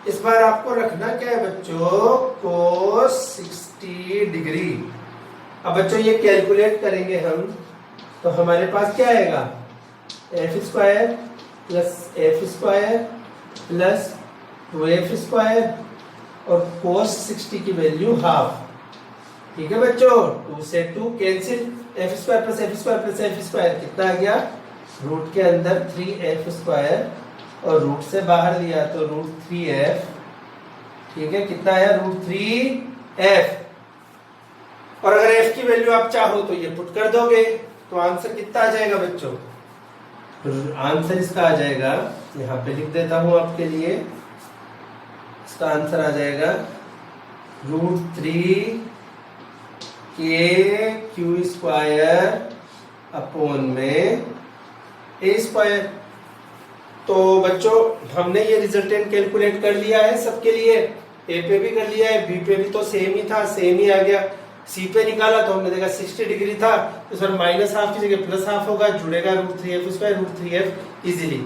इस बार आपको रखना क्या है बच्चों, cos 60 डिग्री। अब बच्चों ये कैलकुलेट करेंगे हम, तो हमारे पास क्या आएगा, F square plus F square plus 2f square और cos 60 की वैल्यू हाफ। ठीक है बच्चों, 2 से 2 cancel, F square plus F square plus F square कितना आ गया, रूट के अंदर 3f स्क्वायर और रूट से बाहर लिया तो रूट 3f। ठीक है, कितना आया, रूट 3 एफ, और अगर एफ की वैल्यू आप चाहो तो ये पुट कर दोगे, तो आंसर कितना आ जाएगा बच्चों? आंसर इसका आ जाएगा, यहां पे लिख देता हूं आपके लिए, इसका आंसर आ जाएगा √3 के क्यू स्क्वायर अपॉन में ए स्क्वायर। तो बच्चों हमने ये रिजल्टेंट कैलकुलेट कर लिया है सबके लिए, ए पे भी कर लिया है, बी पे भी तो सेम ही था, सेम ही आ गया। सी पे निकाला तो हमने देखा 60 डिग्री था, तो सर -½ की जगह +½ होगा, जुड़ेगा √3f स्क्वायर √3f इजीली।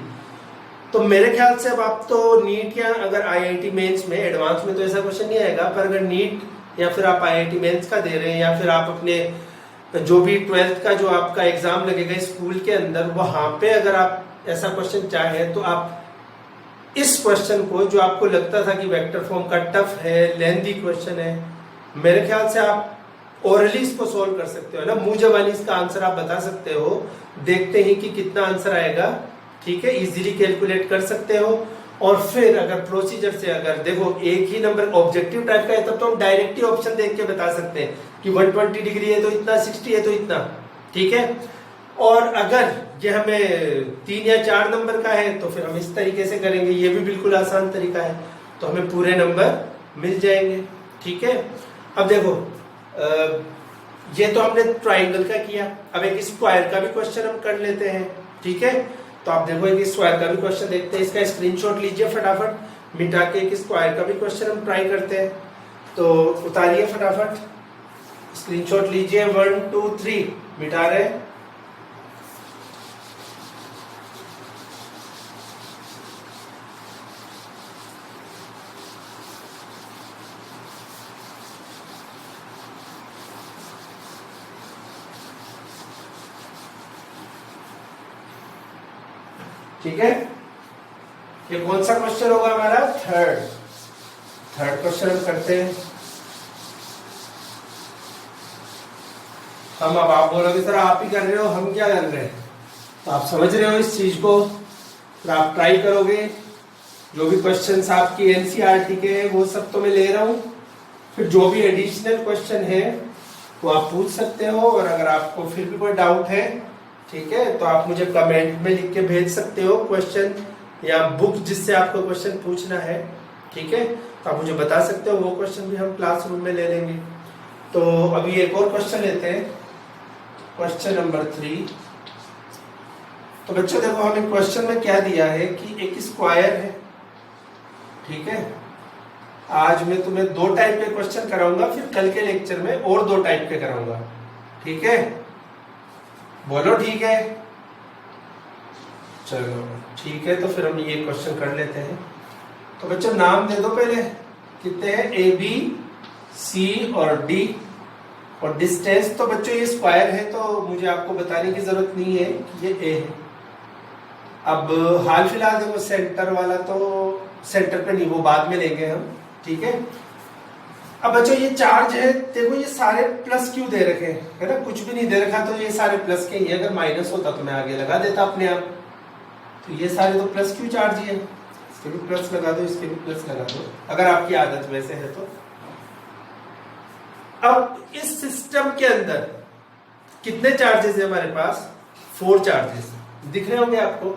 तो मेरे ख्याल से अब आप तो नीट या अगर आईआईटी मेंस में, एडवांस में तो ऐसा क्वेश्चन नहीं आएगा, पर अगर नीट या फिर आप आईआईटी मेंस का दे रहे हैं, या फिर आप अपने जो भी 12th का जो आपका एग्जाम लगेगा स्कूल के अंदर, वहां पे अगर आप ऐसा क्वेश्चन चाहे तो आप इस क्वेश्चन को, जो आपको लगता था कि वेक्टर फॉर्म का टफ है, लेंथी क्वेश्चन है, मेरे ख्याल से आप ओरली इसको सोल्व कर सकते हो ना, मुंह जबानी इसका आंसर आप बता सकते हो, देखते ही कि कितना आंसर आएगा, ठीक है, इजीली कैलकुलेट कर सकते हो। और फिर अगर प्रोसीजर से, अगर देखो एक ही नंबर ऑब्जेक्टिव टाइप का है तब तो हम डायरेक्ट ही ऑप्शन देख के बता सकते हैं कि 120 डिग्री है तो इतना, 60 है तो इतना, ठीक है। और अगर ये हमें 3 या 4 नंबर का है तो फिर हम इस तरीके से करेंगे, ये भी बिल्कुल आसान तरीका है, तो हमें पूरे नंबर मिल जाएंगे, ठीक है। अब देखो ये तो हमने ट्राइंगल का किया, अब एक स्क्वायर का भी क्वेश्चन हम कर लेते हैं, ठीक है। तो आप देखो एक स्क्वायर का भी क्वेश्चन देखते हैं, इसका स्क्रीनशॉट लीजिए फटाफट, मिटा के एक स्क्वायर का भी क्वेश्चन हम ट्राई करते हैं। तो उतारिए फटाफट, स्क्रीनशॉट लीजिए, 1 2 3 मिटा रहे हैं। ठीक है, ये कौन सा क्वेश्चन होगा हमारा? थर्ड क्वेश्चन हम करते हैं। हम, अब आप बोलोगे सर आप ही कर रहे हो, हम क्या कर रहे हैं, तो आप समझ रहे हो इस चीज को, फिर आप ट्राई करोगे, जो भी क्वेश्चंस आपकी एनसीईआरटी के वो सब तो मैं ले रहा हूं, फिर जो भी एडिशनल क्वेश्चन है वो आप पूछ सकते हो, और अगर आपको फिर भी कोई डाउट है, ठीक है, तो आप मुझे कमेंट में लिख के भेज सकते हो क्वेश्चन, या बुक जिससे आपको क्वेश्चन पूछना है, ठीक है, तो आप मुझे बता सकते हो, वो क्वेश्चन भी हम क्लासरूम में ले लेंगे। तो अभी एक और क्वेश्चन लेते हैं, क्वेश्चन नंबर 3। तो बच्चों देखो हमें क्वेश्चन में क्या दिया है कि एक स्क्वायर है, ठीक है। आज मैं तुम्हें 2 टाइप के क्वेश्चन कराऊंगा, फिर कल के लेक्चर में और 2 टाइप के कराऊंगा, ठीक है, बोलो ठीक है, चलो ठीक है। तो फिर हम ये क्वेश्चन कर लेते हैं। तो बच्चों नाम दे दो पहले, कितने हैं? ए बी सी और डी, और डिस्टेंस तो बच्चों ये स्क्वायर है तो मुझे आपको बताने की जरूरत नहीं है कि ये ए है। अब हाल फिलहाल देखो सेंटर वाला तो सेंटर पे नहीं, वो बाद में लेंगे हम, ठीक है। अब बच्चों ये चार्ज है, देखो ये सारे प्लस क्यों दे रखे हैं, है ना, कुछ भी नहीं दे रखा तो ये सारे प्लस के ही है, अगर माइनस होता तो मैं आगे लगा देता अपने आप। तो ये सारे तो प्लस क्यों चार्ज ही है, इसके भी प्लस लगा दो, इसके भी प्लस लगा दो, अगर आपकी आदत वैसे है तो। अब इस सिस्टम के अंदर कितने चार्जेस है हमारे पास? 4 चार्जेस दिख रहे होंगे आपको,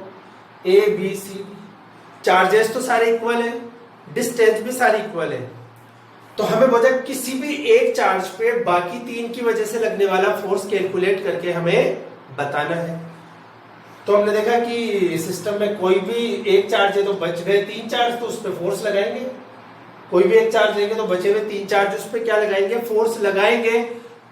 ए बी सी। चार्जेस तो सारे इक्वल है, डिस्टेंस भी सारी इक्वल है, तो हमें बोला किसी भी एक चार्ज पे बाकी 3 की वजह से लगने वाला फोर्स कैलकुलेट करके हमें बताना है। तो हमने देखा कि सिस्टम में कोई भी एक चार्ज है तो बच गए 3 चार्ज, तो उस पर फोर्स लगाएंगे, कोई भी एक चार्ज लेंगे तो बचे हुए 3 चार्ज उस पर क्या लगाएंगे? फोर्स लगाएंगे।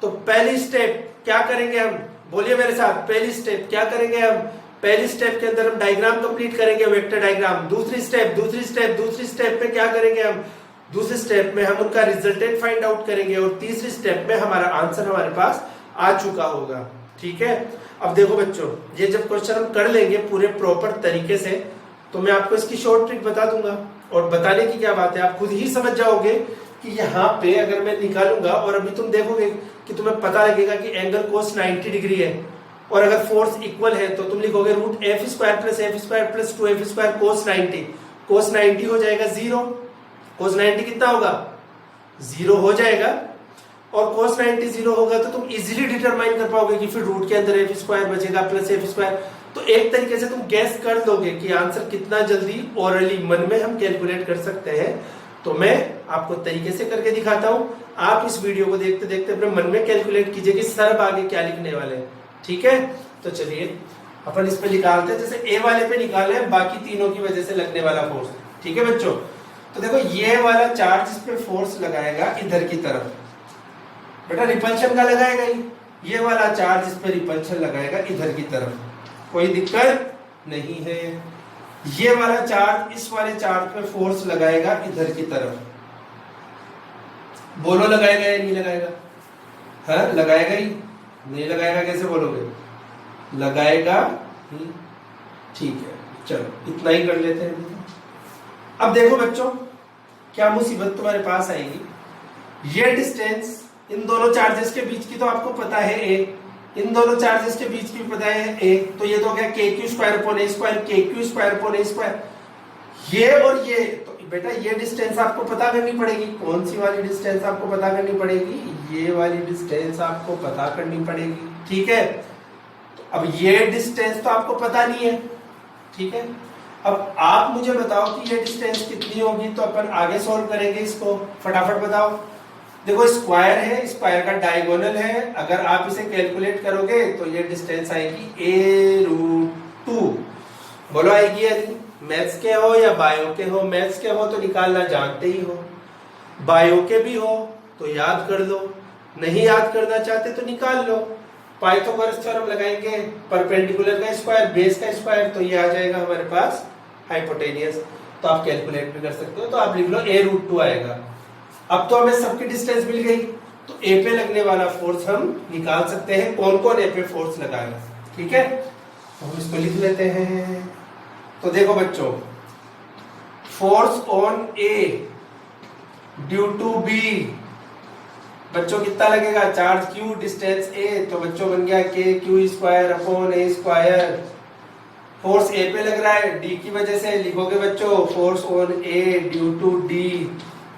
तो पहली स्टेप क्या करेंगे हम, बोलिए मेरे साथ, पहली स्टेप क्या करेंगे हम? पहली स्टेप के अंदर हम डायग्राम कंप्लीट करेंगे, वेक्टर डायग्राम। दूसरी स्टेप में क्या करेंगे हम? दूसरी स्टेप में हम उनका रिजल्टेंट फाइंड आउट करेंगे, और तीसरी स्टेप में हमारा आंसर हमारे पास आ चुका होगा, ठीक है। अब देखो बच्चों, ये जब क्वेश्चन हम कर लेंगे पूरे प्रॉपर तरीके से, तो मैं आपको इसकी शॉर्ट ट्रिक बता दूंगा, और बताने की क्या बात है, आप खुद ही समझ जाओगे कि यहाँ पे अगर मैं निकालूंगा, और अभी तुम देखोगे कि तुम्हें पता लगेगा कि एंगल कोस 90 डिग्री है, और अगर फोर्स इक्वल है तो तुम लिखोगे √f² + f² + 2f² cos 90। cos 90 हो जाएगा 0, cos 90 कितना होगा? जीरो हो जाएगा, और cos 90 जीरो होगा तो तुम इजीली डिटरमाइन कर पाओगे कि फिर रूट के अंदर एफ स्क्वायर बचेगा प्लस एफ स्क्वायर। तो एक तरीके से तुम गैस कर दोगे कि आंसर कितना जल्दी ओरली मन में हम कैलकुलेट कर सकते हैं। तो मैं आपको तरीके से करके दिखाता हूं, आप इस वीडियो को देखते देखते अपने मन में कैलकुलेट कीजिए कि सर अब आगे क्या लिखने वाले हैं। ठीक है, तो चलिए अपन इस पे निकालते हैं। जैसे ए वाले पे निकाले हैं बाकी तीनों की वजह से लगने वाला फोर्स। ठीक है बच्चों, तो देखो ये वाला चार्ज इस पे फोर्स लगाएगा इधर की तरफ, बेटा रिपल्शन का लगाएगा ही। ये वाला चार्ज इस पे रिपल्शन लगाएगा इधर की तरफ, कोई दिक्कत नहीं है। ये वाला चार्ज इस वाले चार्ज पे फोर्स लगाएगा इधर की तरफ। बोलो लगाएगा या नहीं लगाएगा? हाँ लगाएगा ही, नहीं लगाएगा कैसे बोलोगे? लगाएगा ही। ठीक है, चलो इतना ही कर लेते हैं। अब देखो बच्चों क्या मुसीबत तुम्हारे पास आएगी। ये डिस्टेंस इन दोनों चार्जेस के बीच की तो आपको पता है ए, इन दोनों चार्जेस के बीच की पता है ए, तो ये तो हो गया के Q square upon A square, के Q square upon A square. ये और ये, तो बेटा ये डिस्टेंस आपको पता करनी पड़ेगी। कौन सी वाली डिस्टेंस आपको पता करनी पड़ेगी? ये वाली डिस्टेंस आपको पता करनी पड़ेगी। ठीक है, तो अब ये डिस्टेंस तो आपको पता नहीं है। ठीक है, अब आप मुझे बताओ कि ये डिस्टेंस कितनी होगी, तो अपन आगे सॉल्व करेंगे इसको। फटाफट बताओ। देखो स्क्वायर है, स्क्वायर का डायगोनल है, अगर आप इसे कैलकुलेट करोगे तो ये डिस्टेंस आएगी a√2। बोलो आएगी या नहीं? मैथ्स के हो या बायो के हो, मैथ्स के हो तो निकालना जानते ही हो, बायो के भी हो तो याद कर लो, नहीं याद करना चाहते तो निकाल लो। पाइथागोरस थ्योरम लगाएंगे, परपेंडिकुलर का स्क्वायर बेस का स्क्वायर, तो ये आ जाएगा हमारे पास हाइपोटेनियस। तो आप कैलकुलेट भी कर सकते हो, तो आप लिख लो a√2 आएगा। अब तो हमें सबकी डिस्टेंस मिल गई, तो ए पे लगने वाला फोर्स हम निकाल सकते हैं। कौन कौन ए पे फोर्स लगाएगा? ठीक है, तो हम इसको लिख लेते हैं। तो देखो बच्चों, force on A due to B, बच्चों कितना लगेगा? चार्ज क्यू डिस्टेंस ए, तो बच्चों बन गया के Q square upon A square. Force ए पे लग रहा है डी की वजह से, लिखोगे बच्चों force on A due to D.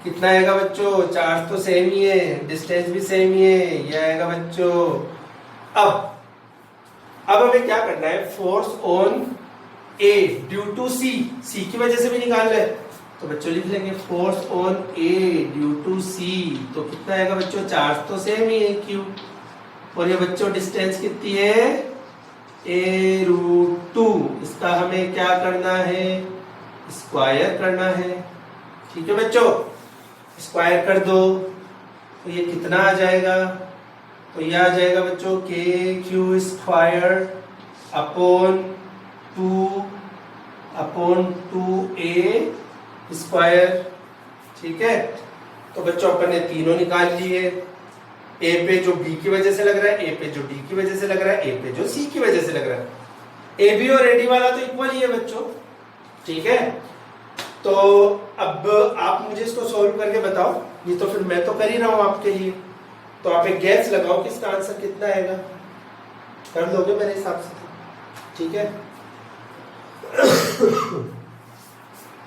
कितना आएगा बच्चों? चार्ज तो सेम ही है, डिस्टेंस भी सेम ही है, ये आएगा बच्चों। अब हमें क्या करना है? Force on A due to C, C की वजह से भी निकाल ले, तो बच्चों लिख लेंगे force on A due to C. तो कितना आएगा बच्चों? चार्ज तो सेम ही है क्यू, और ये बच्चों डिस्टेंस कितनी है? a√2। इसका हमें क्या करना है? स्क्वायर करना है। ठीक है बच्चों, स्क्वायर कर दो तो ये कितना आ जाएगा? तो ये आ जाएगा बच्चों के क्यू स्क्वायर अपॉन 2 स्क्वायर। ठीक है, तो बच्चों अपन ने तीनों निकाल लिए। ए पे जो बी की वजह से लग रहा है, ए पे जो डी की वजह से लग रहा है, ए पे जो सी की वजह से लग रहा है। ए बी और ए डी वाला तो इक्वल ही है बच्चों। ठीक है, तो अब आप मुझे इसको सॉल्व करके बताओ, ये तो फिर मैं तो कर ही रहा हूं आपके लिए, तो आप एक गैस लगाओ कि इसका आंसर कितना आएगा। कर दोगे मेरे हिसाब से? ठीक है,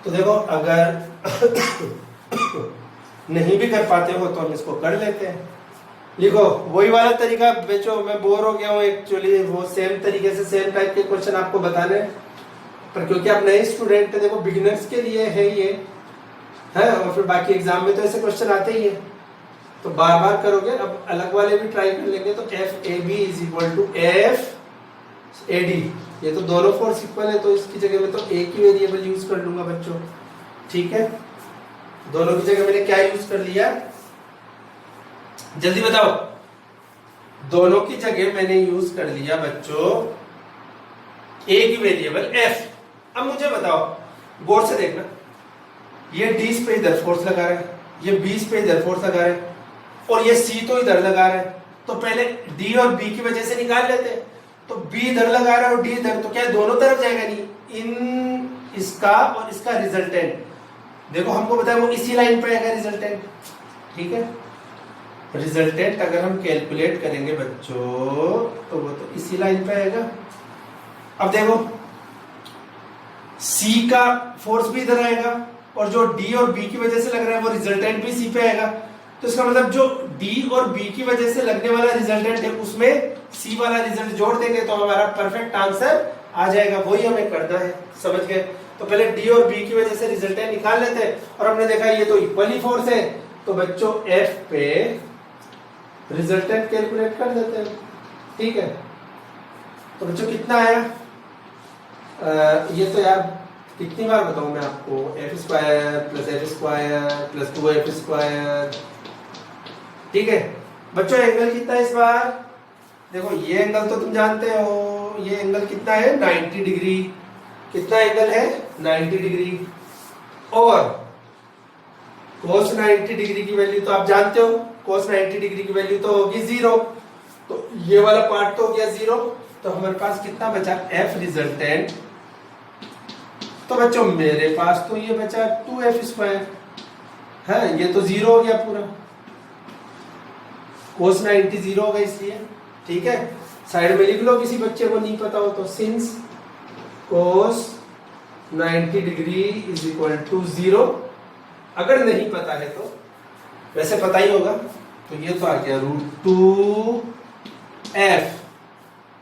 तो देखो अगर नहीं भी कर पाते हो तो हम इसको कर लेते हैं। लिखो वही वाला तरीका बच्चों, मैं बोर हो गया हूँ एक्चुअली, वो सेम तरीके से सेम टाइप के क्वेश्चन आपको बताने, पर क्योंकि आप नए स्टूडेंट है, देखो बिगिनर्स के लिए है ये है, और फिर बाकी एग्जाम में तो ऐसे क्वेश्चन आते ही है, तो बार बार करोगे। अब अलग वाले भी ट्राई कर लेंगे, तो F A B is equal to F A D, ये तो दोनों फोर्स इक्वल है, तो इसकी जगह में तो एक ही वेरिएबल यूज कर लूंगा बच्चों। ठीक है, दोनों की जगह मैंने क्या यूज कर लिया? जल्दी बताओ। दोनों की जगह मैंने यूज कर लिया बच्चों एक ही वेरिएबल एफ। अब मुझे बताओ, गौर से देखना, ये डी पे इधर फोर्स लगा रहा है, ये बी पे इधर फोर्स लगा रहा है, और ये सी तो इधर लगा रहा है, तो पहले डी और बी की वजह से निकाल लेते हैं। तो बी इधर लगा रहा है और डी इधर, तो क्या दोनों तरफ जाएगा? नहीं, इन इसका और इसका रिजल्टेंट, देखो हमको पता है वो इसी लाइन पे आएगा रिजल्टेंट। ठीक है, रिजल्टेंट अगर हम कैलकुलेट करेंगे बच्चों तो वो तो इसी लाइन पे आएगा। अब देखो सी का फोर्स भी इधर आएगा, और जो डी और बी की वजह से लग रहा है वो रिजल्टेंट भी सी पे आएगा, तो इसका मतलब जो डी और बी की वजह से लगने वाला रिजल्टेंट है उसमें सी वाला रिजल्ट जोड़ देंगे तो हमारा परफेक्ट आंसर आ जाएगा। वही हमें करना है, समझ गए। तो पहले डी और बी की वजह से रिजल्टेंट निकाल लेते हैं और हमने देखा ये तो इक्वली फोर्स है, तो बच्चों एफ पे रिजल्टेंट कैलकुलेट कर देते हैं। ठीक है, तो बच्चों कितना आया? ये तो यार कितनी बार बताऊं मैं आपको, F square plus F square plus 2f square. ठीक है बच्चों, एंगल कितना है इस बार? देखो ये एंगल तो तुम जानते हो, ये एंगल कितना है 90 डिग्री। कितना एंगल है 90 डिग्री। और cos 90 डिग्री की वैल्यू तो आप जानते हो, cos 90 डिग्री की वैल्यू तो होगी 0, तो ये वाला पार्ट तो हो गया 0। तो हमारे पास कितना बचा f रिजल्टेंट? तो बच्चों मेरे पास तो ये बचा 2f स्क्वायर है, ये तो 0 हो गया पूरा, cos 90 0 होगा इसलिए। ठीक है, साइड में लिख लो किसी बच्चे को नहीं पता हो तो, since cos 90 degree is equal to 0। अगर नहीं पता है तो, वैसे पता ही होगा, तो ये तो आ गया √2f।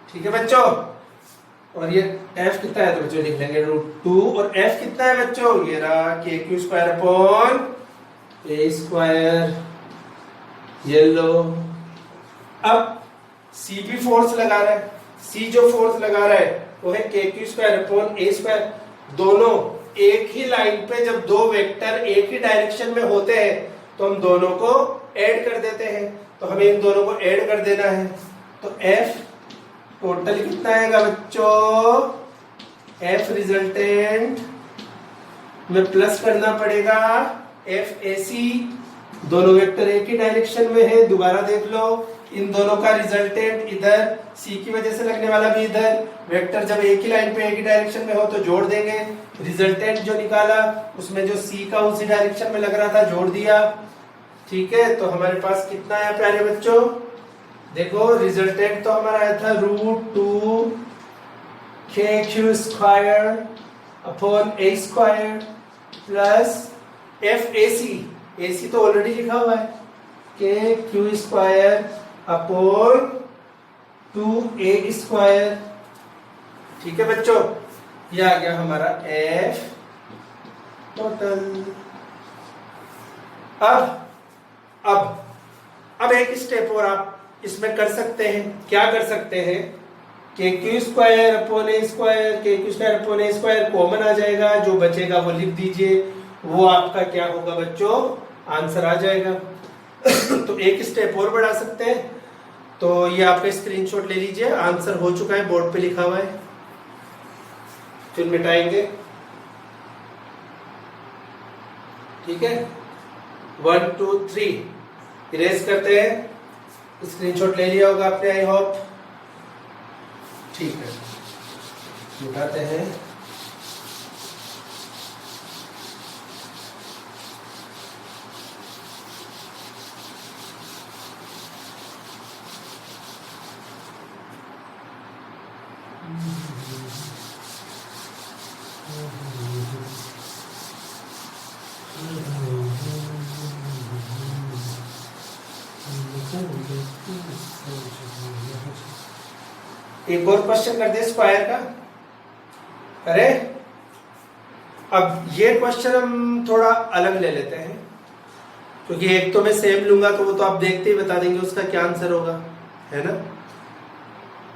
ठीक है बच्चों, और ये f कितना है तो बच्चों लिख लेंगे √2, और f कितना है बच्चों? ये रहा kq square upon a square. ये लो, अब c भी फोर्स लगा रहा है, c जो फोर्स लगा रहा है वो है kq square upon a square. दोनों एक ही लाइन पे जब दो वेक्टर एक ही डायरेक्शन में होते हैं तो हम दोनों को ऐड कर देते हैं, तो हमें इन दोनों को ऐड कर देना है। तो f टोटल कितना आएगा बच्चों? f रिजल्टेंट में प्लस करना पड़ेगा एफ ए सी। दोनों वेक्टर एक ही डायरेक्शन में है, दोबारा देख लो, इन दोनों का रिजल्टेंट इधर, सी की वजह से लगने वाला भी इधर। वेक्टर जब एक ही लाइन पे एक ही डायरेक्शन में हो तो जोड़ देंगे। रिजल्टेंट जो निकाला उसमें जो सी का उसी डायरेक्शन में लग रहा था जोड़ दिया। ठीक है, तो हमारे पास कितना है प्यारे बच्चों? देखो रिजल्टेंट तो हमारा आया था √2 kq square upon a square plus F A C तो ऑलरेडी लिखा हुआ है, kq square upon 2a square. ठीक है बच्चों, ये आ गया हमारा f टोटल। अब एक स्टेप और आप इसमें कर सकते हैं। क्या कर सकते हैं? kq square upon a square, kq square upon a square common आ जाएगा, जो बचेगा वो लिख दीजिए, वो आपका क्या होगा बच्चों? आंसर आ जाएगा। तो एक स्टेप और बढ़ा सकते हैं, तो ये आपका स्क्रीनशॉट ले लीजिए, आंसर हो चुका है, बोर्ड पे लिखा हुआ है। फिर मिटाएंगे। ठीक है, 1 2 3 इरेज करते हैं। स्क्रीनशॉट ले लिया होगा आपने, आई होप। ठीक है, मिटाते हैं। एक और क्वेश्चन कर दे स्क्वायर का। अरे अब ये क्वेश्चन हम थोड़ा अलग ले लेते हैं, क्योंकि एक तो मैं सेम लूंगा तो वो तो आप देखते ही बता देंगे उसका क्या आंसर होगा, है ना।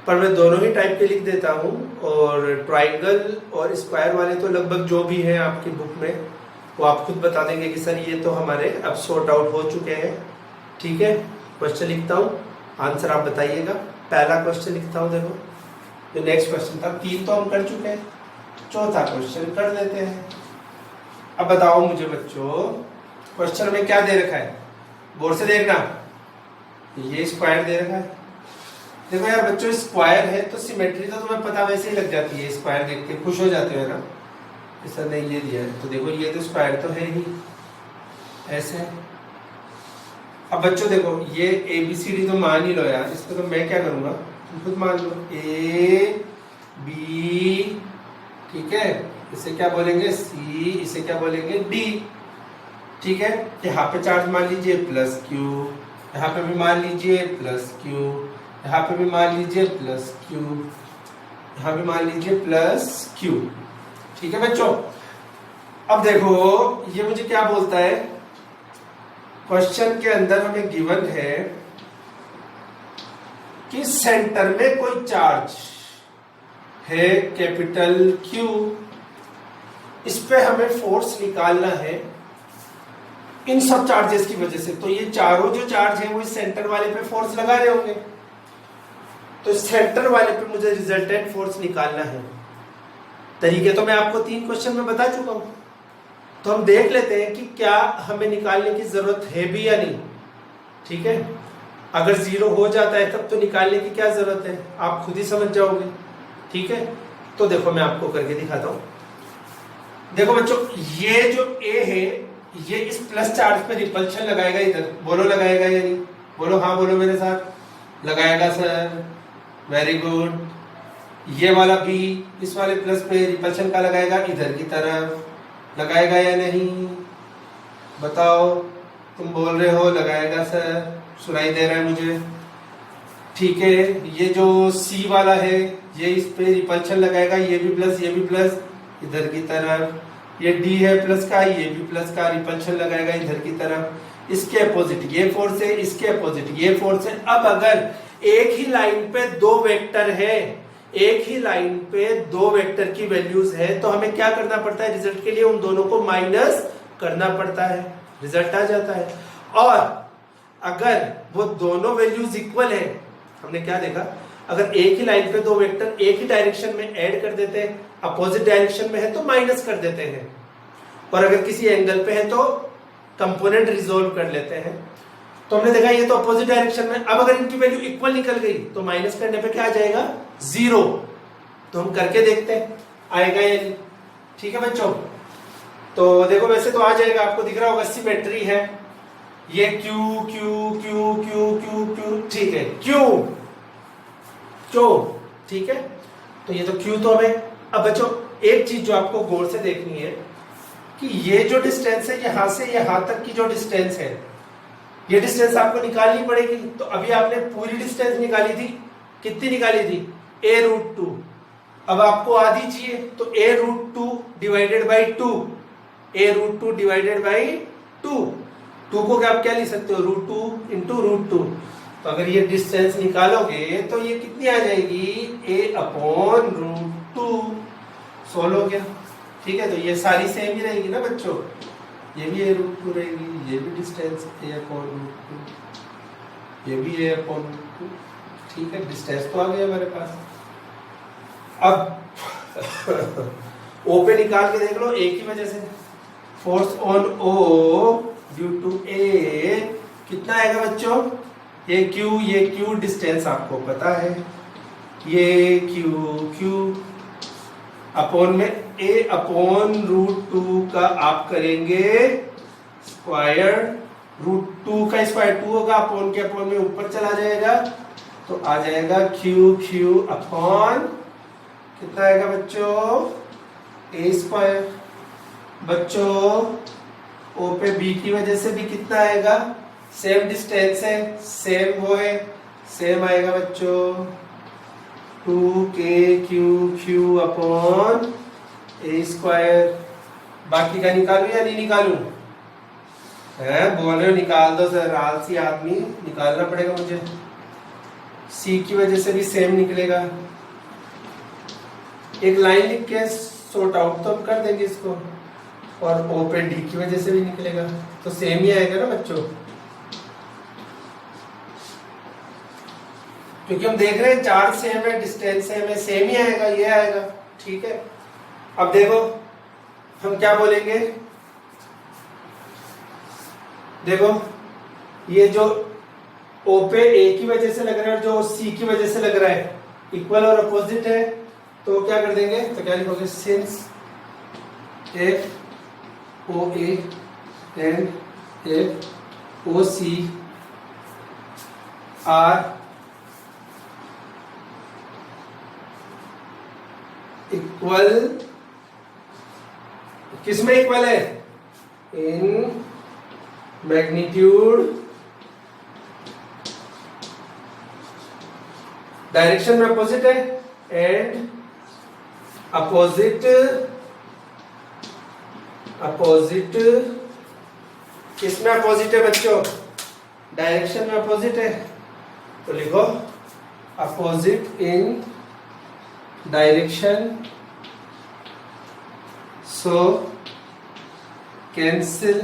पर मैं दोनों ही टाइप के लिख देता हूँ, और ट्राइंगल और स्क्वायर वाले तो लगभग जो भी है आपकी बुक में वो आप खुद बता देंगे कि सर ये तो हमारे अब सॉर्ट आउट हो चुके हैं। ठीक है, क्वेश्चन लिखता हूँ, आंसर आप बताइएगा। पहला क्वेश्चन लिखता हूँ, देखो जो नेक्स्ट क्वेश्चन था, 3 तो हम कर चुके हैं, चौथा क्वेश्चन कर देते हैं। अब बताओ मुझे बच्चों, क्वेश्चन में क्या दे रखा है? गौर से देखना, ये स्क्वायर दे रखा है। देखो यार बच्चों, स्क्वायर है तो सिमेट्री तो तुम्हें पता वैसे ही लग जाती है, स्क्वायर देख के खुश हो जाते हो ना, सर ने ये दिया है तो देखो ये तो स्क्वायर तो है ही, ऐसे। अब बच्चों देखो ये ABCD तो मान ही लो यार, इसको तो मैं क्या करूंगा, तुम खुद मान लो, A B, ठीक है, इसे क्या बोलेंगे C, इसे क्या बोलेंगे D। ठीक है, यहाँ पे चार्ज मान लीजिए प्लस क्यू, यहाँ पे भी मान लीजिए प्लस क्यू, यहाँ पे भी मान लीजिए प्लस क्यू, यहाँ पे मान लीजिए प्लस क्यू। ठीक है बच्चों, अब देखो ये मुझे क्या बोलता है, क्वेश्चन के अंदर हमें गिवन है कि सेंटर में कोई चार्ज है कैपिटल क्यू, इस पे हमें फोर्स निकालना है इन सब चार्जेस की वजह से। तो ये चारों जो चार्ज है वो इस सेंटर वाले पे फोर्स लगा रहे होंगे, तो सेंटर वाले पे मुझे रिजल्टेंट फोर्स निकालना है। तरीके तो मैं आपको 3 क्वेश्चन में बता चुका हूं, तो हम देख लेते हैं कि क्या हमें निकालने की जरूरत है भी या नहीं। ठीक है, अगर 0 हो जाता है तब तो निकालने की क्या जरूरत है, आप खुद ही समझ जाओगे। ठीक है, तो देखो मैं आपको करके दिखाता हूं। देखो बच्चों, ये जो A है ये इस प्लस चार्ज पे रिपल्शन लगाएगा इधर, बोलो लगाएगा या नहीं, बोलो हाँ बोलो मेरे साथ, लगाएगा सर, वेरी गुड। ये वाला B इस वाले प्लस पे रिपल्शन का लगाएगा इधर की तरफ, लगाएगा या नहीं, बताओ, तुम बोल रहे हो लगाएगा सर, सुनाई दे रहा है मुझे। ठीक है, ये जो C वाला है ये इस पे रिपल्शन लगाएगा, ये भी प्लस इधर की तरफ। ये D है प्लस का, ये भी प्लस का, रिपल्शन लगाएगा इधर की तरफ। इसके अपोजिट ये फोर्स है, इसके अपोजिट ये फोर्स है। अब अगर एक ही लाइन पे 2 वेक्टर है, एक ही लाइन पे 2 वेक्टर की वैल्यूज है, तो हमें क्या करना पड़ता है, रिजल्ट के लिए उन दोनों को माइनस करना पड़ता है, रिजल्ट आ जाता है। और अगर वो दोनों वैल्यूज इक्वल है, हमने क्या देखा, अगर एक ही लाइन पे 2 वेक्टर एक ही डायरेक्शन में ऐड कर देते हैं, अपोजिट डायरेक्शन में है तो माइनस कर देते हैं, और अगर किसी एंगल पे है तो कंपोनेंट रिजोल्व कर लेते हैं। तो हमने देखा ये तो अपोजिट डायरेक्शन में, अब अगर इनकी वैल्यू इक्वल निकल गई तो माइनस करने पे क्या आ जाएगा, 0। तो हम करके देखते हैं आएगा या नहीं। ठीक है बच्चों, तो देखो वैसे तो आ जाएगा, आपको दिख रहा होगा सिमेट्री है, ये Q Q Q Q Q Q, ठीक है, Q, ठीक है, तो ये तो Q तो हमें। अब बच्चों एक चीज जो आपको गौर से देखनी है कि ये जो डिस्टेंस है यहां से यहां तक की जो डिस्टेंस है, ये डिस्टेंस आपको निकालनी पड़ेगी। तो अभी आपने पूरी डिस्टेंस निकाली थी, कितनी निकाली थी, a√2। अब आपको आधी चाहिए, तो a√2 divided by 2, a√2 divided by 2 को आप क्या लिख सकते हो, √2 इंटू √2। तो अगर ये डिस्टेंस निकालोगे तो ये कितनी आ जाएगी, a/√2, सोल्व हो गया। ठीक है, तो ये सारी सेम ही रहेगी ना बच्चों, ये भी a√2 रहेगी, ये भी डिस्टेंस a/√2, ये भी a/√2। ठीक है, डिस्टेंस तो आ गया हमारे पास। अब O पे निकाल के देख लो, A की वजह से force on O due to A कितना आएगा बच्चों, ये Q डिस्टेंस आपको पता है, ये Q अपॉन में a/√2 का आप करेंगे स्क्वायर, √2 का स्क्वायर 2 होगा, अपॉन के अपॉन में ऊपर चला जाएगा, तो आ जाएगा Q अपॉन कितना आएगा बच्चों, a²। बच्चों O पे B की वजह से भी कितना आएगा, सेम डिस्टेंस है, सेम वो है, सेम आएगा बच्चों 2kq अपॉन a²। बाकी का निकालू या नहीं निकालू, है बोल रहे हो निकाल दो सर, आलसी आदमी, निकालना पड़ेगा मुझे। C की वजह से भी सेम निकलेगा, एक लाइन लिख के सॉर्ट आउट तो हम कर देंगे इसको, और O पे D की वजह से भी निकलेगा, तो सेम ही आएगा ना बच्चों, क्योंकि हम देख रहे हैं चार्ज सेम है, डिस्टेंस सेम है, सेम ही आएगा, ये आएगा। ठीक है, अब देखो हम क्या बोलेंगे, देखो ये जो O पे A की वजह से लग रहा है और जो C की वजह से लग रहा है इक्वल और अपोजिट है, तो क्या कर देंगे, तो क्या लिखोगे, since FOA and FOC are equal, किसमें इक्वल है, इन मैग्नीट्यूड डायरेक्शन में अपोजिट है एंड अपोजिट किसमें अपोजिट है बच्चों? डायरेक्शन में अपोजिट है, तो लिखो opposite in direction, so cancel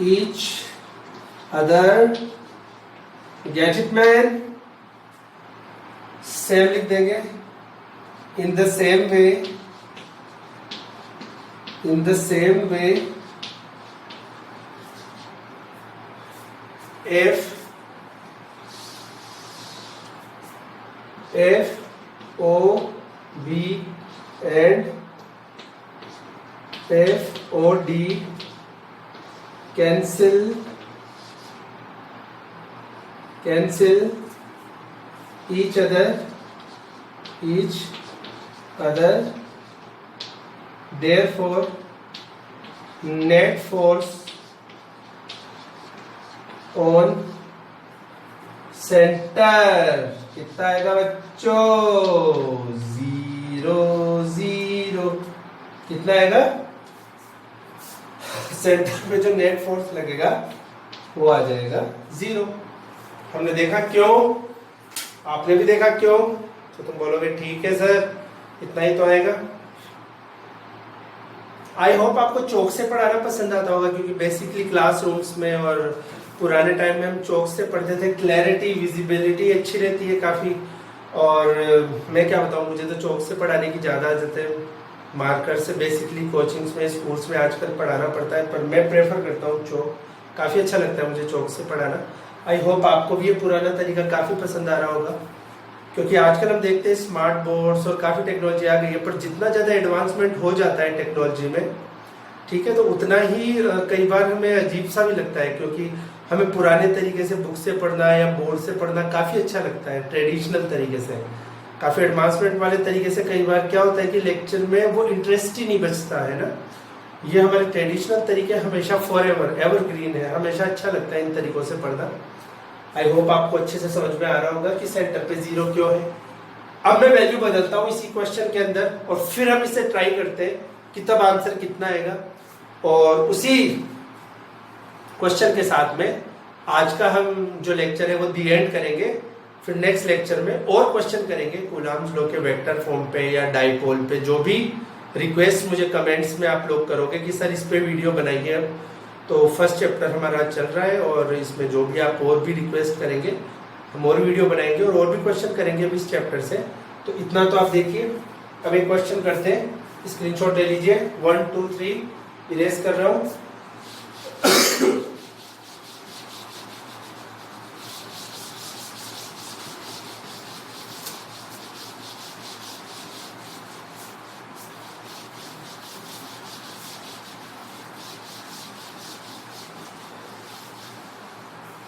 each other, get it man? Same लिख देंगे। In the same way F O B and F O D cancel each other, therefore net force on center कितना आएगा बच्चों? 0 कितना आएगा? सेंटर पे जो नेट फोर्स लगेगा वो आ जाएगा 0। हमने देखा क्यों, आपने भी देखा क्यों, तो तुम बोलोगे ठीक है सर इतना ही तो आएगा। आई होप आपको चौक से पढ़ाना पसंद आता होगा, क्योंकि बेसिकली क्लासरूम्स में और पुराने टाइम में हम चौक से पढ़ते थे। क्लैरिटी, विजिबिलिटी अच्छी रहती है काफ़ी। और मैं क्या बताऊँ, मुझे तो चौक से पढ़ाने की ज़्यादा आदत है। मार्कर से बेसिकली कोचिंग्स में, स्कूल्स में आजकल पढ़ाना पड़ता है, पर मैं प्रेफर करता हूँ चौक। काफ़ी अच्छा लगता है मुझे चौक से पढ़ाना। आई होप आपको भी ये पुराना तरीका काफ़ी पसंद आ रहा होगा, क्योंकि आजकल हम देखते हैं स्मार्ट बोर्ड्स और काफ़ी टेक्नोलॉजी आ गई है, पर जितना ज़्यादा एडवांसमेंट हो जाता है टेक्नोलॉजी में, ठीक है, तो उतना ही कई बार हमें अजीब सा भी लगता है, क्योंकि हमें पुराने तरीके से बुक से पढ़ना या बोर्ड से पढ़ना काफ़ी अच्छा लगता है, ट्रेडिशनल तरीके से। काफ़ी एडवांसमेंट वाले तरीके से कई बार क्या होता है कि लेक्चर में वो इंटरेस्ट ही नहीं बचता है ना। ये हमारे ट्रेडिशनल तरीके हमेशा फॉरएवर एवरग्रीन है, हमेशा अच्छा लगता है इन तरीकों से पढ़ना। आई होप आपको अच्छे से समझ में आ रहा होगा कि सेंटर पे 0 क्यों है। अब मैं वैल्यू बदलता हूँ इसी क्वेश्चन के अंदर, और फिर हम इसे ट्राई करते हैं कि तब आंसर कितना आएगा। और उसी क्वेश्चन के साथ में आज का हम जो लेक्चर है वो दी एंड करेंगे। फिर नेक्स्ट लेक्चर में और क्वेश्चन करेंगे कूलॉम्स लॉ के वेक्टर फॉर्म पे या डाइपोल पे। जो भी रिक्वेस्ट मुझे कमेंट्स में आप लोग करोगे कि सर इस पे वीडियो बनाइए, तो फर्स्ट चैप्टर हमारा चल रहा है, और इसमें जो भी आप और भी रिक्वेस्ट करेंगे हम और वीडियो बनाएंगे और भी क्वेश्चन करेंगे अब इस चैप्टर से। तो इतना तो आप देखिए। अब एक क्वेश्चन करते हैं, स्क्रीनशॉट ले लीजिए। 1 2 3 इरेज कर रहा हूं।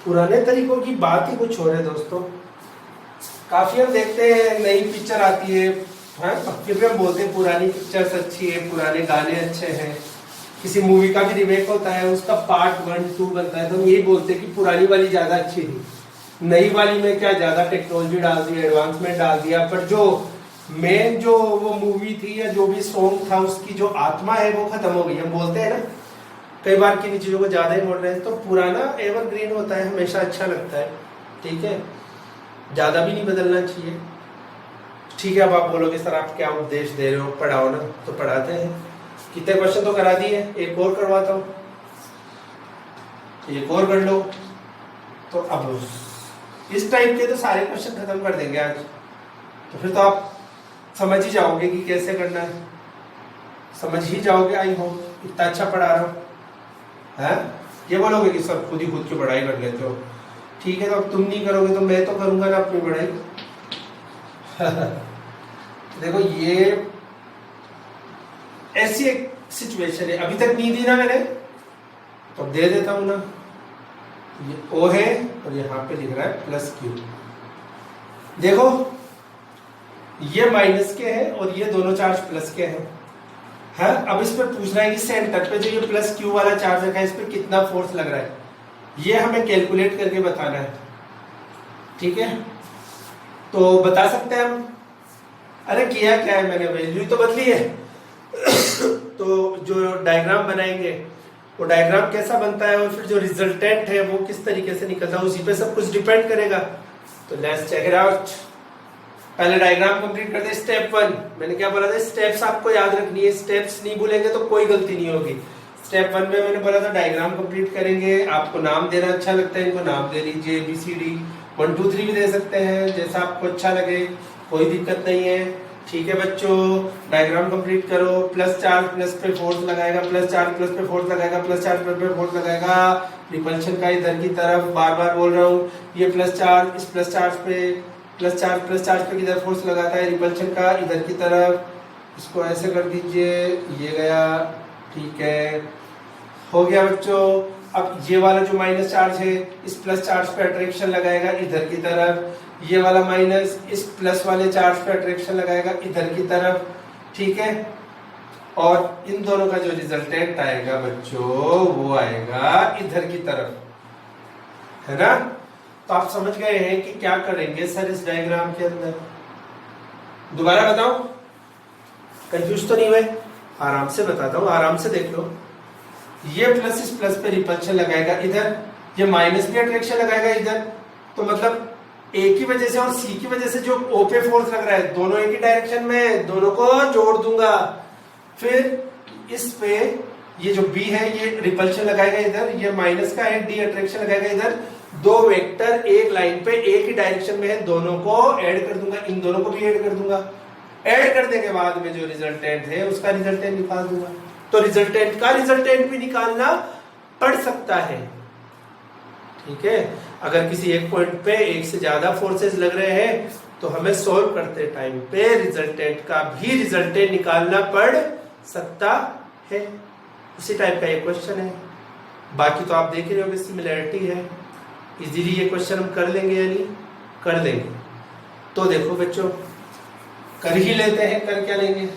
पुराने तरीकों की बात ही कुछ और है दोस्तों। काफी हम देखते हैं नई पिक्चर आती है, फिर भी हम बोलते हैं पुरानी पिक्चर्स अच्छी है, पुराने गाने अच्छे हैं। किसी मूवी का भी रिमेक होता है, उसका पार्ट 1 2 बनता है, तो हम यही बोलते हैं कि पुरानी वाली ज्यादा अच्छी थी। नई वाली में क्या ज्यादा टेक्नोलॉजी डाल दी, एडवांसमेंट डाल दिया, पर जो मेन जो वो मूवी थी या जो भी सॉन्ग था उसकी जो आत्मा है वो खत्म हो गई। हम बोलते हैं ना कई बार किन्हीं चीजों को ज्यादा ही बोल रहे हैं, तो पुराना एवरग्रीन होता है, हमेशा अच्छा लगता है। ठीक है, ज्यादा भी नहीं बदलना चाहिए। ठीक है, अब आप बोलोगे सर आप क्या उपदेश दे रहे हो, पढ़ाओ ना, तो पढ़ाते हैं। कितने क्वेश्चन तो करा दिए, एक और करवाता हूं, एक और कर लो। तो अब इस टाइप के तो सारे क्वेश्चन खत्म कर देंगे आज। तो फिर तो आप समझ ही जाओगे कि कैसे करना है, समझ ही जाओगे। आई होप इतना अच्छा पढ़ा रहा हूं है। ये बोलोगे कि सर खुद की पढ़ाई कर लेते हो, ठीक है, तो अब तुम नहीं करोगे तो मैं तो करूंगा ना अपनी पढ़ाई। देखो ये ऐसी एक सिचुएशन है, अभी तक नहीं दी ना मैंने, तो दे देता हूं ना। ये O है और यहां पे लिख रहा है +Q। देखो ये माइनस के है और ये दोनों चार्ज प्लस के हैं, है। अब इस पे पूछ रहा है कि सेंटर पे जो ये प्लस क्यू वाला चार्ज रखा है इस पे कितना फोर्स लग रहा है, ये हमें कैलकुलेट करके बताना है। ठीक है, तो बता सकते हैं हम। अरे किया क्या है मैंने, वैल्यू तो बदली है। तो जो डायग्राम बनाएंगे वो डायग्राम कैसा बनता है और फिर जो रिजल्टेंट है वो किस तरीके से निकलता है, उसी पे सब कुछ डिपेंड करेगा। तो लेट्स चेक इट आउट। पहले डायग्राम कंप्लीट करते हैं। स्टेप 1 मैंने क्या बोला था, स्टेप्स आपको याद रखनी है, स्टेप्स नहीं भूलेंगे तो कोई गलती नहीं होगी। स्टेप 1 में मैंने बोला था डायग्राम कंप्लीट करेंगे, आपको नाम देना अच्छा लगता है इनको नाम दे लीजिए, ABCD 1 2 3 भी दे सकते हैं, जैसा आपको अच्छा लगे, कोई दिक्कत नहीं है। ठीक है बच्चों, डायग्राम कंप्लीट करो। प्लस चार्ज प्लस पे फोर्स लगाएगा, प्लस चार्ज प्लस पे फोर्स लगाएगा, प्लस चार्ज प्लस पे फोर्स लगाएगा, रिपल्शन का इधर की तरफ, बार बार बोल रहा हूँ, ये प्लस चार्ज इस प्लस चार्ज प्लस चार्ज पे किधर फोर्स लगाता है, रिपल्शन का इधर की तरफ, इसको ऐसे कर दीजिए, ये गया। ठीक है, हो गया बच्चों। अब ये वाला जो माइनस चार्ज है इस प्लस चार्ज पे अट्रैक्शन लगाएगा इधर की तरफ, ये वाला माइनस इस प्लस वाले चार्ज पे अट्रैक्शन लगाएगा इधर की तरफ। ठीक है, और इन दोनों का जो रिजल्टेंट आएगा बच्चों वो आएगा इधर की तरफ, है ना। तो आप समझ गए हैं कि क्या करेंगे सर इस डायग्राम के अंदर। दोबारा बताओ, कंफ्यूज तो नहीं हुए? आराम से बताता हूं, आराम से देख लो। ये प्लस इस प्लस पे रिपल्शन लगाएगा इधर, ये माइनस भी अट्रैक्शन लगाएगा इधर, तो मतलब ए की वजह से और सी की वजह से जो ओ पे फोर्स लग रहा है दोनों एक ही डायरेक्शन में, दोनों को जोड़ दूंगा। फिर इस पे ये जो बी है ये रिपल्शन लगाएगा इधर, ये माइनस का है, डी अट्रैक्शन लगाएगा इधर। दो वेक्टर एक लाइन पे एक ही डायरेक्शन में है, दोनों को ऐड कर दूंगा, इन दोनों को भी ऐड कर दूंगा। ऐड करने के बाद में जो रिजल्टेंट है उसका रिजल्टेंट निकाल दूंगा। तो रिजल्टेंट का रिजल्टेंट भी निकालना पड़ सकता है। ठीक है, अगर किसी एक पॉइंट पे एक से ज्यादा फोर्सेस लग रहे हैं तो हमें सोल्व करते टाइम पे रिजल्टेंट का भी रिजल्टेंट निकालना पड़ सकता है। उसी टाइप का ये क्वेश्चन है। बाकी तो आप देख रहे हो सिमिलैरिटी है, इजीली ये क्वेश्चन हम कर लेंगे या नहीं कर लेंगे। तो देखो बच्चों, कर ही लेते हैं, कर क्या लेंगे।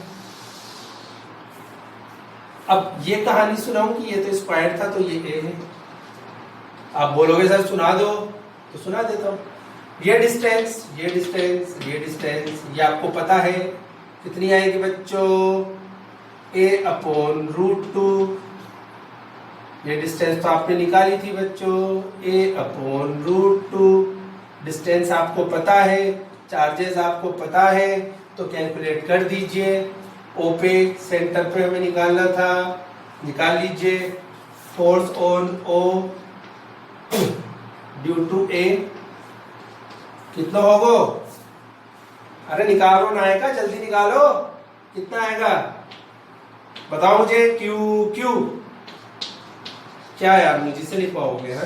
अब ये कहानी सुनाऊं कि ये तो स्क्वायर था तो ये ए है। आप बोलोगे सर सुना दो, तो सुना देता हूं। ये डिस्टेंस ये डिस्टेंस ये डिस्टेंस ये आपको पता है कितनी आएगी बच्चों, a/√2। ये डिस्टेंस तो आपने निकाली थी बच्चों, a/√2। डिस्टेंस आपको पता है, चार्जेस आपको पता है, तो कैलकुलेट कर दीजिए। ओ पे सेंटर पे हमें निकालना था, निकाल लीजिए। Force on O due to A कितना होगा? अरे निकालो ना, आएगा जल्दी निकालो, कितना आएगा बताओ मुझे। क्यू क्यू क्या यार मुझे से नहीं पाओगे है?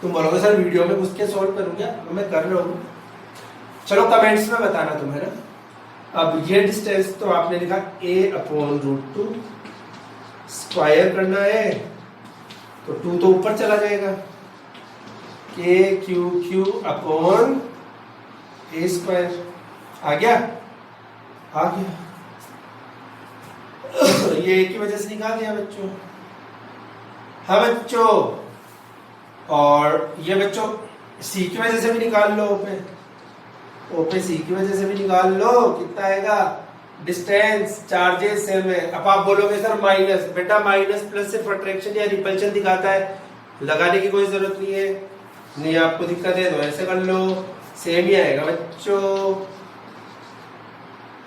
तुम बोलोगे सर वीडियो में घुस के सॉल्व करूंगा, मैं कर रहा हूँ। चलो कमेंट्स में बताना तुम्हें ना। अब ये डिस्टेंस तो आपने लिखा a/√2, स्क्वायर करना है तो 2 तो ऊपर चला जाएगा, k/Q/a²। आ गया आ गया। ये एक की वजह से निकाल दिया बच्चों। हाँ बच्चों, और ये बच्चों सी की वजह से भी निकाल लो, ओपे सी की वजह से भी निकाल लो, कितना आएगा डिस्टेंस, चार्जेस सेम है। अब आप बोलोगे सर माइनस, बेटा माइनस प्लस सिर्फ अट्रैक्शन या रिपल्शन दिखाता है, लगाने की कोई जरूरत नहीं है। नहीं आपको दिक्कत है तो ऐसे कर लो, सेम ही आएगा बच्चों।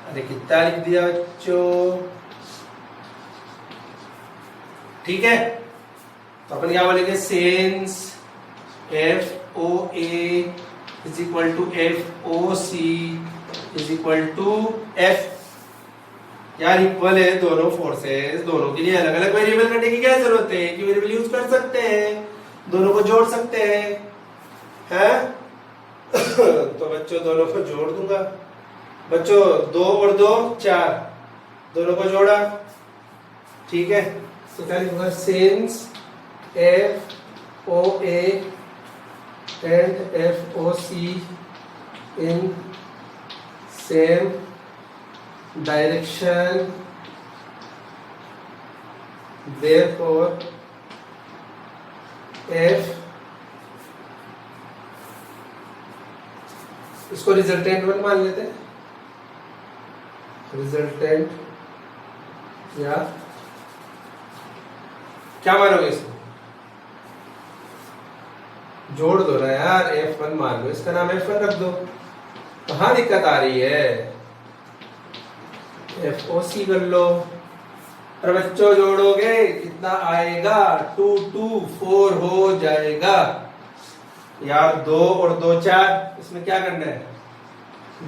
अरे कितना लिख दिया बच्चों, ठीक है। तो अपन क्या बोलेंगे, since FOA is equal to FOC is equal to F। यार इक्वल है दोनों फोर्सेस, दोनों के लिए अलग अलग वेरिएबल करने की क्या जरूरत है, एक ही वेरिएबल यूज कर सकते हैं, दोनों को जोड़ सकते हैं। तो बच्चों दोनों को जोड़ दूंगा बच्चों, 2 और 2 4, दोनों को जोड़ा, ठीक है। तो क्या लिखूंगा, sense FOA and FOC in same direction therefore F, इसको रिजल्टेंट 1 मान लेते हैं, रिजल्टेंट या क्या मानोगे इसको, जोड़ दो ना यार, F1 मान लो, इसका नाम F1 रख दो। कहाँ दिक्कत आ रही है, FOC कर लो। और बच्चों जोड़ोगे कितना आएगा, 2 2 4 हो जाएगा यार। 2 और 2 4, इसमें क्या करना है,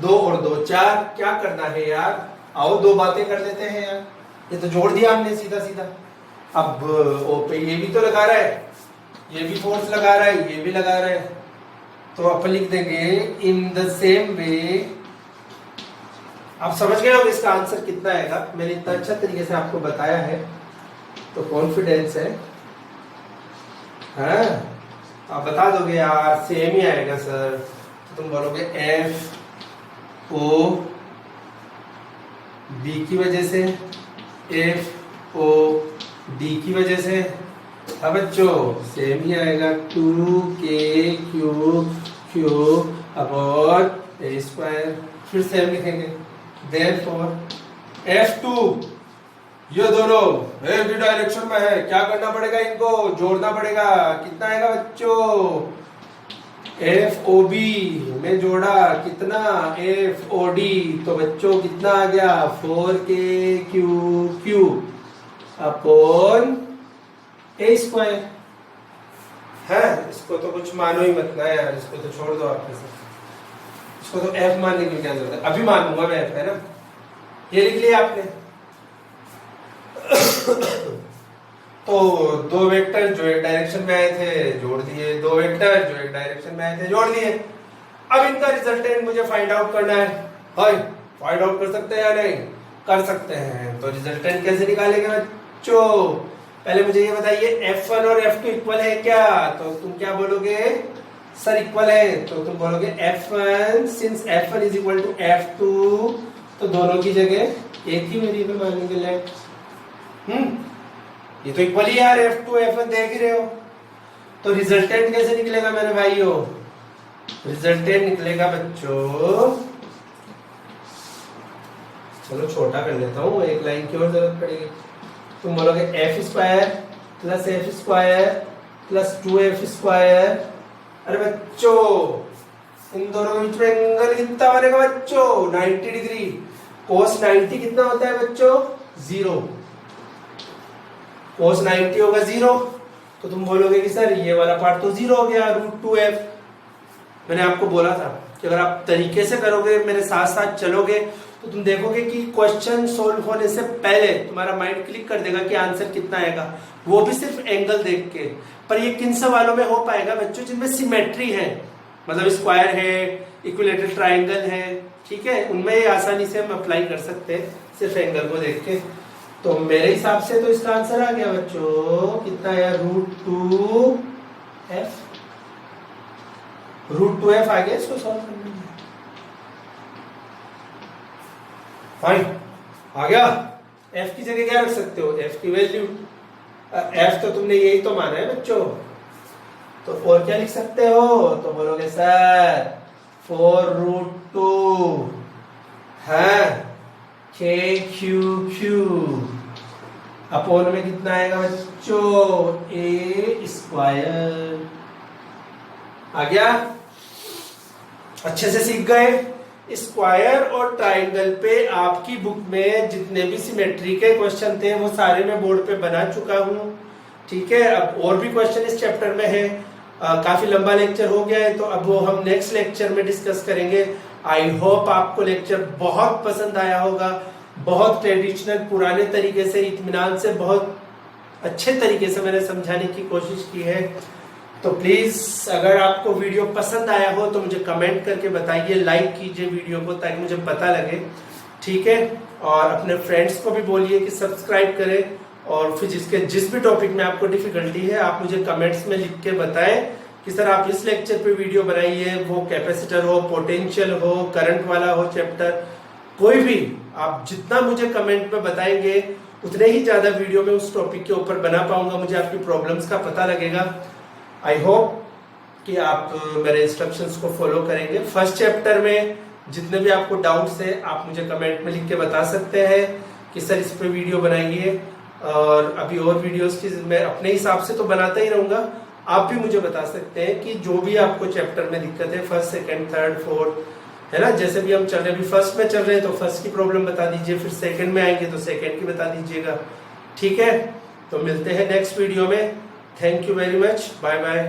2 और 2 4, क्या करना है यार, आओ दो बातें कर लेते हैं यार। ये तो जोड़ दिया हमने सीधा सीधा। अब ओ पे ये भी तो लगा रहा है, ये भी फोर्स लगा रहा है, ये भी लगा रहा है, तो अपन लिख देंगे इन द सेम वे। आप समझ गए हो इसका आंसर कितना आएगा, मैंने इतना अच्छा तरीके से आपको बताया है तो कॉन्फिडेंस है, हाँ? आप बता दोगे यार सेम ही आएगा सर, तो तुम बोलोगे FO B की वजह से, FO D की वजह से। अब बच्चों सेम ही आएगा, 2K³ अपॉन A², फिर सेम लिखेंगे। Therefore F2, ये दोनों एक ही डायरेक्शन में है, क्या करना पड़ेगा, इनको जोड़ना पड़ेगा। कितना आएगा बच्चों, FOB में जोड़ा कितना, FOD, तो बच्चों कितना आ गया, 4K³ अपॉन A² है। इसको तो कुछ मानो ही मत ना यार, इसको तो छोड़ दो आप, इसको तो F मानने की क्या जरूरत है, अभी मान लूंगा मैं F, है ना। ये लिख लिया आपने। तो दो वेक्टर जो एक डायरेक्शन में आए थे जोड़ दिए, दो वेक्टर जो एक डायरेक्शन में आए थे जोड़ दिए। अब इनका रिजल्टेंट मुझे फाइंड आउट करना है, फाइंड आउट कर सकते हैं या नहीं, कर सकते हैं। तो रिजल्टेंट कैसे निकालेंगे बच्चों, पहले मुझे ये बताइए F1 और F2 इक्वल है क्या, तो तुम क्या बोलोगे सर इक्वल है, तो तुम बोलोगे F1 since F1 is equal to F2, तो दोनों की जगह एक ही वेरिएबल मानेंगे लेट। ये तो इक्वल ही यार, F2 F1 देख ही रहे हो। तो रिजल्टेंट कैसे निकलेगा मेरे भाइयों, रिजल्टेंट निकलेगा बच्चों, चलो छोटा कर लेता हूँ, एक लाइन की और जरूरत पड़ेगी। तुम बोलोगे F² plus F² plus 2F²। अरे बच्चों इन दोनों के बीच में एंगल कितना बनेगा बच्चों, 90 डिग्री। cos 90 कितना होता है बच्चों, 0। cos 90 होगा 0, तो तुम बोलोगे कि सर ये वाला पार्ट तो 0 हो गया, √2f। मैंने आपको बोला था कि अगर आप तरीके से करोगे, मेरे साथ साथ चलोगे, तो तुम देखोगे कि क्वेश्चन सोल्व होने से पहले तुम्हारा माइंड क्लिक कर देगा कि आंसर कितना आएगा, वो भी सिर्फ एंगल देख के। पर ये किन सवालों में हो पाएगा बच्चों, जिनमें सिमेट्री है, मतलब स्क्वायर है, इक्विलेटरल ट्राइंगल है, ठीक है, उनमें ये आसानी से हम अप्लाई कर सकते हैं सिर्फ एंगल को देख के। तो मेरे हिसाब से तो इसका आंसर आ गया बच्चों, कितना है, √2f। √2f आ गया इसको सॉल्व करने में। फाइन, आ गया। f की जगह क्या रख सकते हो, f की वैल्यू, f तो तुमने यही तो माना है बच्चों, तो और क्या लिख सकते हो, तो बोलोगे सर 4√2 है K³ अपोन में कितना आएगा बच्चों, A²। आ गया, अच्छे से सीख गए। स्क्वायर और ट्राइंगल पे आपकी बुक में जितने भी सिमेट्री के क्वेश्चन थे वो सारे मैं बोर्ड पे बना चुका हूँ, ठीक है। अब और भी क्वेश्चन इस चैप्टर में है, काफी लंबा लेक्चर हो गया है, तो अब वो हम नेक्स्ट लेक्चर में डिस्कस करेंगे। आई होप आपको लेक्चर बहुत पसंद आया होगा, बहुत ट्रेडिशनल पुराने तरीके से, इत्मीनान से, बहुत अच्छे तरीके से मैंने समझाने की कोशिश की है। तो प्लीज अगर आपको वीडियो पसंद आया हो तो मुझे कमेंट करके बताइए, लाइक कीजिए वीडियो को ताकि मुझे पता लगे, ठीक है। और अपने फ्रेंड्स को भी बोलिए कि सब्सक्राइब करें, और फिर जिस भी टॉपिक में आपको डिफिकल्टी है आप मुझे कमेंट्स में लिख के बताएं कि सर आप इस लेक्चर पे वीडियो बनाइए, वो कैपेसिटर हो, पोटेंशियल हो, करंट वाला हो चैप्टर, कोई भी आप जितना मुझे कमेंट में बताएंगे उतने ही ज्यादा वीडियो में उस टॉपिक के ऊपर बना पाऊंगा, मुझे आपकी प्रॉब्लम्स का पता लगेगा। आई होप कि आप मेरे इंस्ट्रक्शंस को फॉलो करेंगे। फर्स्ट चैप्टर में जितने भी आपको डाउट्स है आप मुझे कमेंट में लिख के बता सकते हैं कि सर इस पे वीडियो बनाइए, और अभी और वीडियोस की मैं अपने हिसाब से तो बनाता ही रहूंगा। आप भी मुझे बता सकते हैं कि जो भी आपको चैप्टर में दिक्कत है, फर्स्ट सेकंड थर्ड फोर्थ, है ना, जैसे भी हम चल रहे हैं, अभी फर्स्ट में चल रहे हैं तो फर्स्ट की प्रॉब्लम बता दीजिए, फिर सेकंड में आएंगे तो सेकंड की बता दीजिएगा। ठीक है, तो मिलते हैं नेक्स्ट वीडियो में। Thank you very much, bye bye.